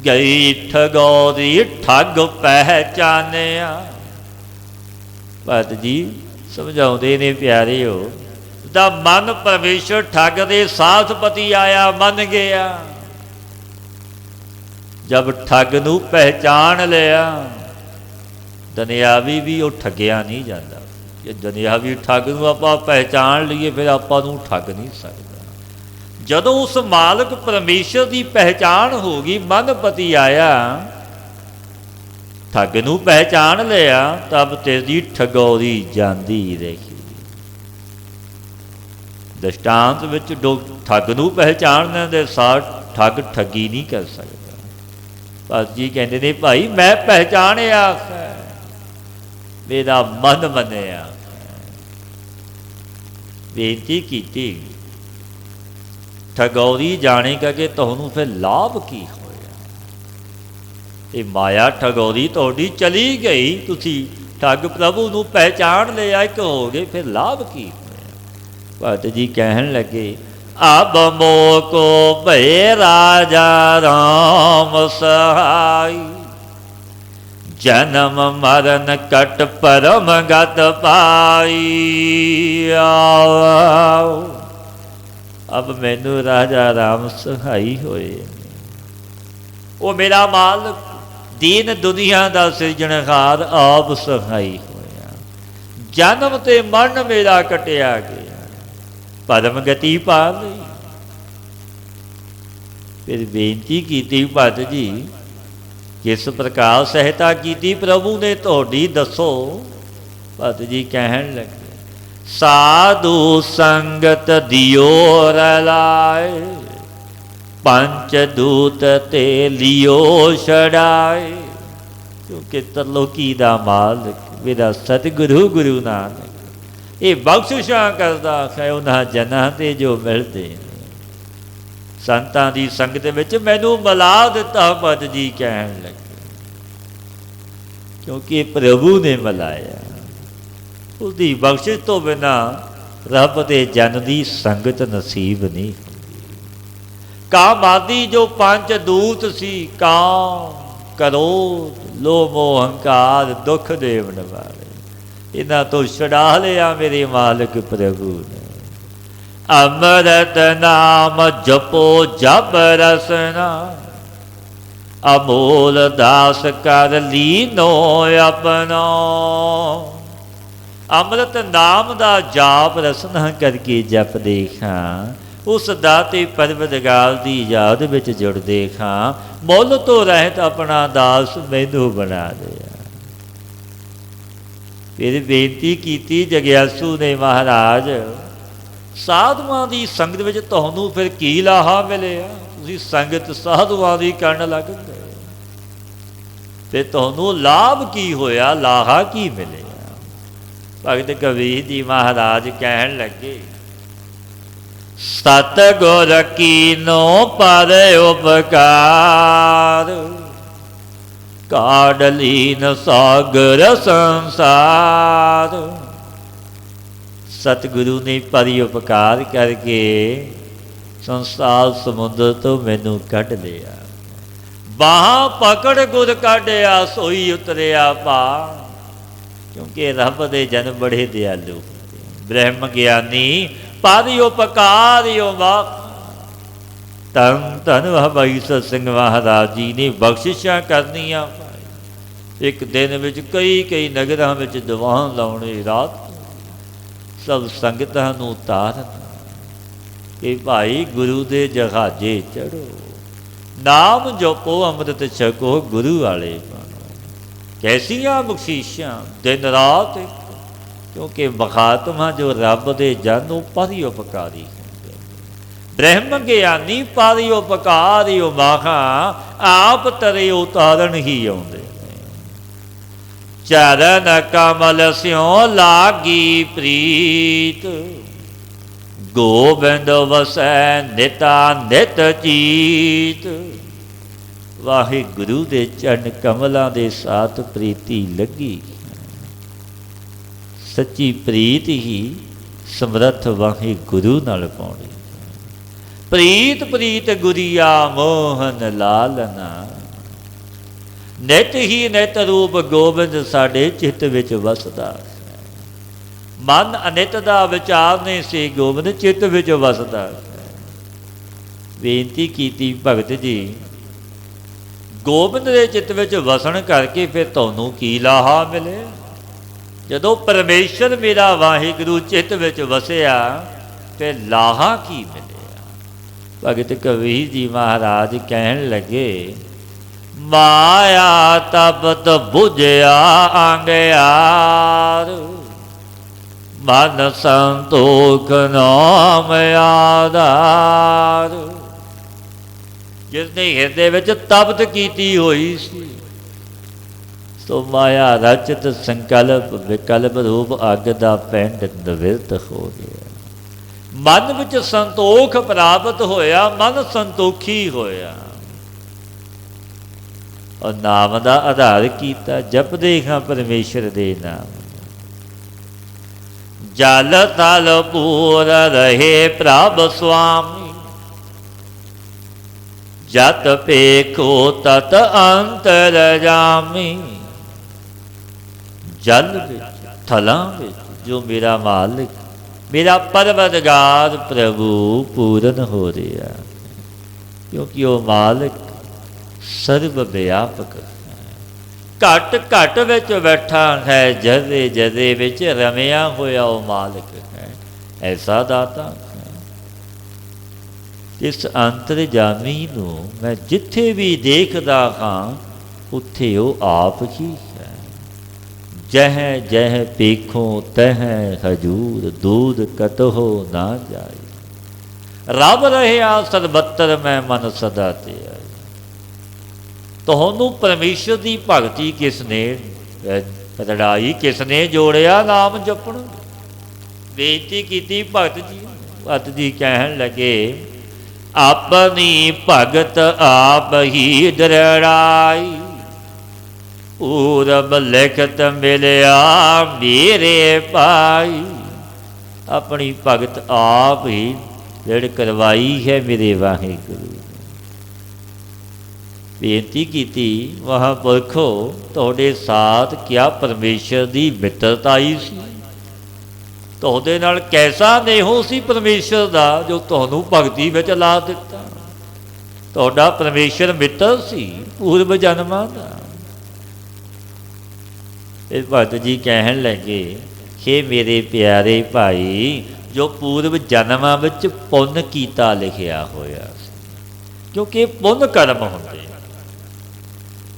A: गई ठगोरी ठग पहचानिया। भगत जी समझाते ने प्यारे हो, ਦਾ ਮਨ ਪਰਮੇਸ਼ਰ ਠੱਗ ਦੇ ਸਾਥਪਤੀ ਆਇਆ ਮੰਨ ਗਿਆ। ਜਦ ਠੱਗ ਨੂੰ ਪਹਿਚਾਣ ਲਿਆ, ਦੁਨਿਆਵੀ ਵੀ ਉਹ ਠੱਗਿਆ ਨਹੀਂ ਜਾਂਦਾ। ਜੇ ਦੁਨਿਆਵੀ ਠੱਗ ਨੂੰ ਆਪਾਂ ਪਹਿਚਾਣ ਲਈਏ ਫਿਰ ਆਪਾਂ ਨੂੰ ਠੱਗ ਨਹੀਂ ਸਕਦਾ। ਜਦੋਂ ਉਸ ਮਾਲਕ ਪਰਮੇਸ਼ਰ ਦੀ ਪਹਿਚਾਣ ਹੋ ਗਈ, ਮਨਪਤੀ ਆਇਆ, ਠੱਗ ਨੂੰ ਪਹਿਚਾਣ ਲਿਆ, ਤਬ ਤੇਰੀ ਠਗੌਰੀ ਜਾਂਦੀ ਰਹੀ। ਦ੍ਰਿਸ਼ਟਾਂਤ ਵਿੱਚ ਠੱਗ ਨੂੰ ਪਹਿਚਾਣਨ ਦੇ ਸਾਰ ਠੱਗ ਠੱਗੀ ਨਹੀਂ ਕਰ ਸਕਦਾ। ਭਗਤ ਜੀ ਕਹਿੰਦੇ ਨੇ, ਭਾਈ ਮੈਂ ਪਹਿਚਾਣਿਆ ਹੈ, ਮੇਰਾ ਮਨ ਮੰਨਿਆ। ਬੇਨਤੀ ਕੀਤੀ, ਠਗੌਰੀ ਜਾਣੇਗਾ ਕਿ ਤੁਹਾਨੂੰ ਫਿਰ ਲਾਭ ਕੀ ਹੋਇਆ। ਇਹ ਮਾਇਆ ਠਗੌਰੀ ਤੁਹਾਡੀ ਚਲੀ ਗਈ, ਤੁਸੀਂ ਠੱਗ ਪ੍ਰਭੂ ਨੂੰ ਪਹਿਚਾਣ ਲਿਆ, ਇੱਕ ਹੋ ਗਏ, ਫਿਰ ਲਾਭ ਕੀ। ਭਗਤ ਜੀ ਕਹਿਣ ਲੱਗੇ, ਅਬ ਮੋਕੋ ਭਏ ਰਾਜਾ ਰਾਮ ਸਹਾਈ, ਜਨਮ ਮਰਨ ਕਟ ਪਰਮ ਗਤ ਪਾਈ। ਅਬ ਮੈਨੂੰ ਰਾਜਾ ਰਾਮ ਸਹਾਈ ਹੋਏ, ਉਹ ਮੇਰਾ ਮਾਲਕ ਦੀਨ ਦੁਨੀਆ ਦਾ ਸਿਰਜਣਹਾਰ ਆਪ ਸਹਾਈ ਹੋਇਆ। ਜਨਮ ਤੇ ਮਰਨ ਮੇਰਾ ਕਟਿਆ ਗਿਆ, ਪਰਮ ਗਤੀ ਪਾ ਲਈ। ਫਿਰ ਬੇਨਤੀ ਕੀਤੀ, ਭਗਤ ਜੀ ਕਿਸ ਪ੍ਰਕਾਰ ਸਹਾਇਤਾ ਕੀਤੀ ਪ੍ਰਭੂ ਨੇ ਤੁਹਾਡੀ ਦੱਸੋ। ਭਗਤ ਜੀ ਕਹਿਣ ਲੱਗੇ, ਸਾਧੂ ਸੰਗਤ ਦਿਓ ਰਲਾਏ, ਪੰਚ ਦੂਤ ਤੇ ਲਿਓ ਛੜਾਏ। ਕਿਉਂਕਿ ਤਰਲੋਕੀ ਦਾ ਮਾਲਕ ਮੇਰਾ ਸਤਿਗੁਰੂ ਗੁਰੂ ਨਾਨਕ ਇਹ ਬਖਸ਼ਿਸ਼ਾਂ ਕਰਦਾ ਹੈ ਉਹਨਾਂ ਜਨਾਂ ਤੇ ਜੋ ਮਿਲਦੇ ਨੇ। ਸੰਤਾਂ ਦੀ ਸੰਗਤ ਵਿੱਚ ਮੈਨੂੰ ਮਿਲਾ ਦਿੱਤਾ, ਭਗਤ ਜੀ ਕਹਿਣ ਲੱਗੇ, ਕਿਉਂਕਿ ਪ੍ਰਭੂ ਨੇ ਮਿਲਾਇਆ। ਉਸਦੀ ਬਖਸ਼ਿਸ਼ ਤੋਂ ਬਿਨਾਂ रब दे जन दी संगत नसीब नहीं। काम आदि जो पंच दूत सी, काम क्रोध लोभ मोह अहंकार दुख देवन वाले, इन्हां तो छुड़ा लिया मेरे मालिक प्रभु ने। अमृत नाम जपो जप रसना, अमोल दास कर लीनो अपना। अमृत नाम दा जाप रसना करके जप देखा, उस दाते परवरदिगार दी याद विच जुड़दे खां, मुल तो रहत अपना दास मैनू बना दिया। फिर बेनती कीती जग्यासू ने, महाराज साधुआं दी संगत विच तुहानूं फिर की लाहा मिलिया? तुसीं संगत साधुआं दी करन लग गए, ते तुहानूं लाभ की होया, लाहा की मिलिया? भगत कबीर जी महाराज कहन लगे, सतगुर कीनो पर उपकार, काढ़ लीन सागर संसार। सतगुरु ने परि उपकार करके संसार समुद्र तो मैनू कढ़ लिया। बाहां पकड़ गुर काढ़िया सोई उतरिया पार, क्योंकि रब दे जन बड़े दयालु, ब्रह्म ज्ञानी पारि उपकारियो वाक। धन धन भाई सत सिंह महाराज जी ने बख्शिशां करनियां। एक दिन विच कई कई नगरां विच दीवान लाउणे, रात सब संगतां नूं तारना कि भाई गुरु दे जहाजे चढ़ो, नाम जपो अमृत छको, गुरु वाले बनो। कैसियां बख्शीशां दिन रात, क्योंकि महात्मा जो रब दे जन वो परि उपकारी होंदे, ब्रह्म ज्ञानी परि उपकारी माहा आप तरे उतारण ही आउंदे। चरण कमल स्यों लागी प्रीत, गोबिंद वसै निता नित चीत। वाहिगुरु दे चरण कमलों दे साथ प्रीति लगी, सच्ची प्रीत ही समर्थ वाहिगुरु नाल पाउणी। प्रीत प्रीत गुरिया मोहन लालना, नित ही नित रूप गोबिंद साडे चित्त विच वसदा। मन अनित दा विचार नहीं सी, गोबिंद चित्त विच वसदा। बेनती कीती भगत जी, गोबिंद दे चित्त विच वसन करके फिर तुहानूं की लाहा मिले? जदों परमेश्वर मेरा वाहिगुरु चित्त विच वसिया, फिर लाहा की मिलिया? भगत कबीर जी महाराज कहन लगे, माया तपत बुझया अंगयार, मन संतोख नाम आधार। जिसने हिरदे विच तपत कीती होई सी, सो माया रचित संकल्प विकल्प रूप अग दा पिंड निविरत हो गया। मन विच संतोख प्राप्त होया, मन संतोखी होया, और नाम का आधार किया। जपदे हां परमेश्वर दे नाम, जल थल पूर रहे प्रभ स्वामी, जत पेखो तत अंतर जामी। जल विच थलां विच जो मेरा मालिक मेरा परवरदिगार प्रभु पूरन हो रहा, क्योंकि वह मालिक सर्व व्यापक है। घट घट विच बैठा है, जरे जरे विच रमिया होया वो मालिक है। ऐसा दाता है, इस अंतरजामी नूं मैं जिथे भी देखदा हां उत्थे वो आप ही है। जह जह पेखो तह हजूर, दूध कतहो ना जाए। रब रहा सरबत्तर मैं मन सदा ते आई। तुहानूं परमेश्वर की भगती किसने रड़ाई, किसने जोड़िया नाम जपण? बेनती की भगत जी। भगत जी कहन लगे, अपनी भगत आप ही दृढ़ाई, पूरब लिखत मिलिया मेरे पाई। अपनी भगत आप ही रिड़ करवाई है मेरे वाहिगुरू। बेनती की, महापुरखो तुहाडे साथ क्या परमेश्वर की मित्रताई सी? तुहाडे नाल कैसा नेहो सी परमेश्वर का जो तुहानू भगती विच ला दिता? तुहाडा परमेश्वर मित्र सी पूर्व जन्मां दा। फिर भगत जी कहन लगे, हे मेरे प्यारे भाई, जो पूर्व जन्मां विच पुण्य कीता लिखिया होया सी, क्योंकि पुण्य कर्म हुंदे,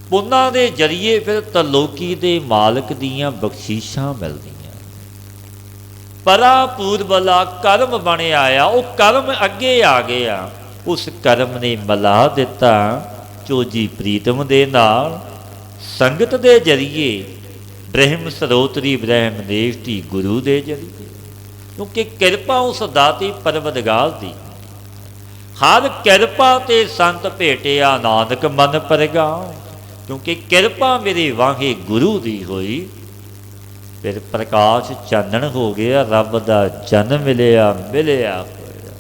A: पुन्नां दे जरिए फिर तरलोकी दे मालक दीयां बख्शीशां मिलदियां। परा पूर्वला कर्म बने आया, वो कर्म अगे आ गया, उस कर्म ने मिला दिता चोजी प्रीतम दे नाल, संगत दे जरिए ब्रह्म सरोतरी ब्रह्म देवती गुरु दे जरिए। क्योंकि किरपा उस दाती परवदगार दी, हर किरपा ते संत भेटिया नानक मन परगाओ। क्योंकि किरपा मेरे वाहे गुरु दी होई, फिर प्रकाश चानण हो गया, रब दा जन मिलिया मिलिया होया।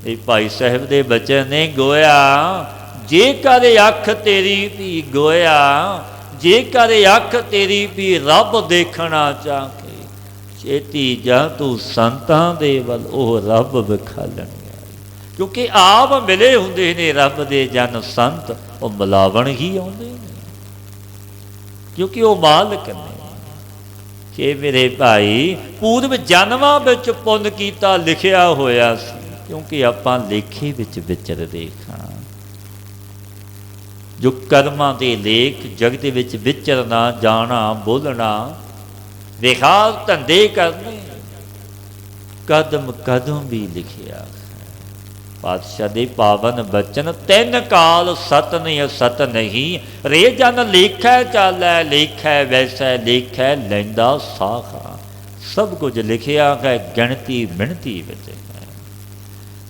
A: ये भाई साहब दे बचन ने गोया, जे कर अख तेरी भी गोया, जे कर अख तेरी भी रब देखना चाहे, छेती जा तू संतां दे वल ओह रब विखालण। क्योंकि आप मिले हुंदे ने रब दे जन संत, वो मिलावण ही आउंदे ने, क्योंकि वो मालक ने। कि मेरे भाई पूर्व जन्मां विच पुण्य कीता लिखिया होया सी, क्योंकि आपां लेखे विच विचरदे हां। जो कर्मां दे लेख जगत विच विचरना, जाना, बोलना, विहार धंधे करने, कदम कदम भी लिखिया। पातशाह दे पावन बचन, तीन काल सत नहीं असत नहीं, रे जन लेखै चालै लेखै वैसै लेखै लैंदा साखा। सब कुछ लिखिया है, गिणती मिणती विच है।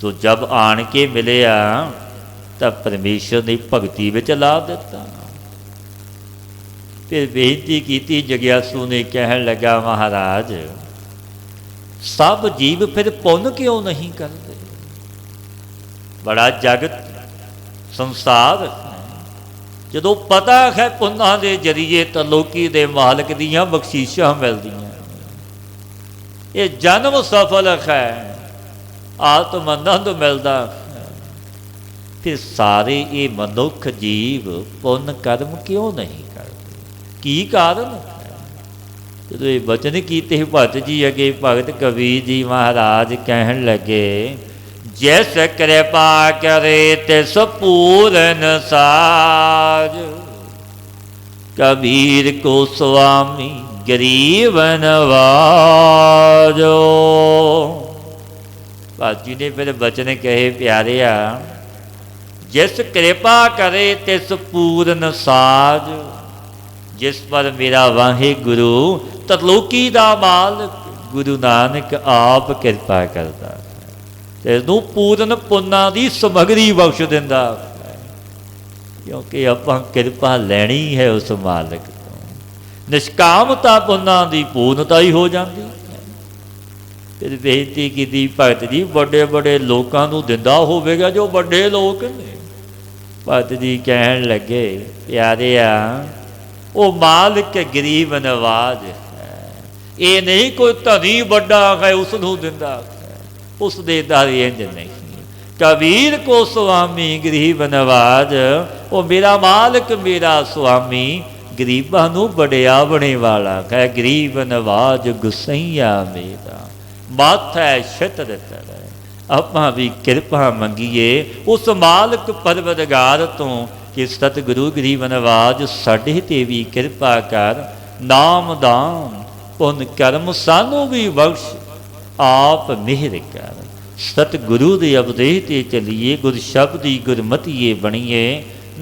A: तो जब आन के मिलिया तब परमेश्वर ने भगती विच ला दिता। फिर बेनती की, जग्यासू ने कहन लगा, महाराज सब जीव फिर पुण्य क्यों नहीं करते? बड़ा जगत संसार जो पता है पुन्ना दे जरिए तरलोकी दे मालक दियां बख्शीशां मिलदियां, ये जन्म सफल है, आत्म आनंद मिलता। फिर सारे ये मनुख जीव पुण्य कर्म क्यों नहीं करते? की कारण? जो ये वचन कीते भगत जी अगे भगत कबीर जी महाराज कहन लगे, जैस कृपा करे तिस पूरन साज, कबीर को स्वामी गरीब नवाजो। भगत जी ने फिर वचन कहे, प्यारिया जिस कृपा करे तिस पूरन साज, जिस पर मेरा वाहे गुरु तरलोकी दा मालक गुरु नानक आप कृपा करता है, इस पूरन पुन्ना दी समगरी बख्श दिंदा। क्योंकि आपां कृपा लैनी है उस मालक तो, निष्कामता पुन्ना दी पूर्णता ही हो जाती। फिर बेनती की, भगत जी बड़े बड़े लोगों को दिंदा होवेगा जो बड़े लोग ने। भगत जी कहन लगे, प्यारिया वो मालिक गरीब नवाज है, ये नहीं कोई धनी बड़ा है उसनू दिंदा है, उस दे दर इंज नहीं। कबीर को स्वामी गरीब नवाज, वो मेरा मालिक मेरा स्वामी गरीबां नू बड़ियावणे वाला है। गरीब नवाज गुसैया मेरा, माथा छत्र तर। आपां भी किरपा मंगीए उस मालक परवदगार तो कि सतगुरु गरीब नवाज साडे ते भी किरपा कर, नाम दान पुन कर्म सानू भी बख्श, आप मेहर कर। सतगुरु दे उपदेश ते चलीए, गुर शब्दी गुरमतीए बणीए,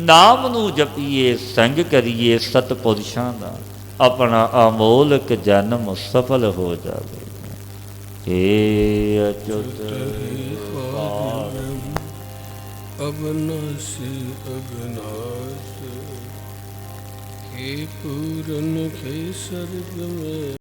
A: नाम नू जपीए संग करिए सतपुरुषां दा, अपना अमोलक जन्म सफल हो जाए। हे अच्युत
B: अविनाशी अविनाश, हे पूरन के सर्ग में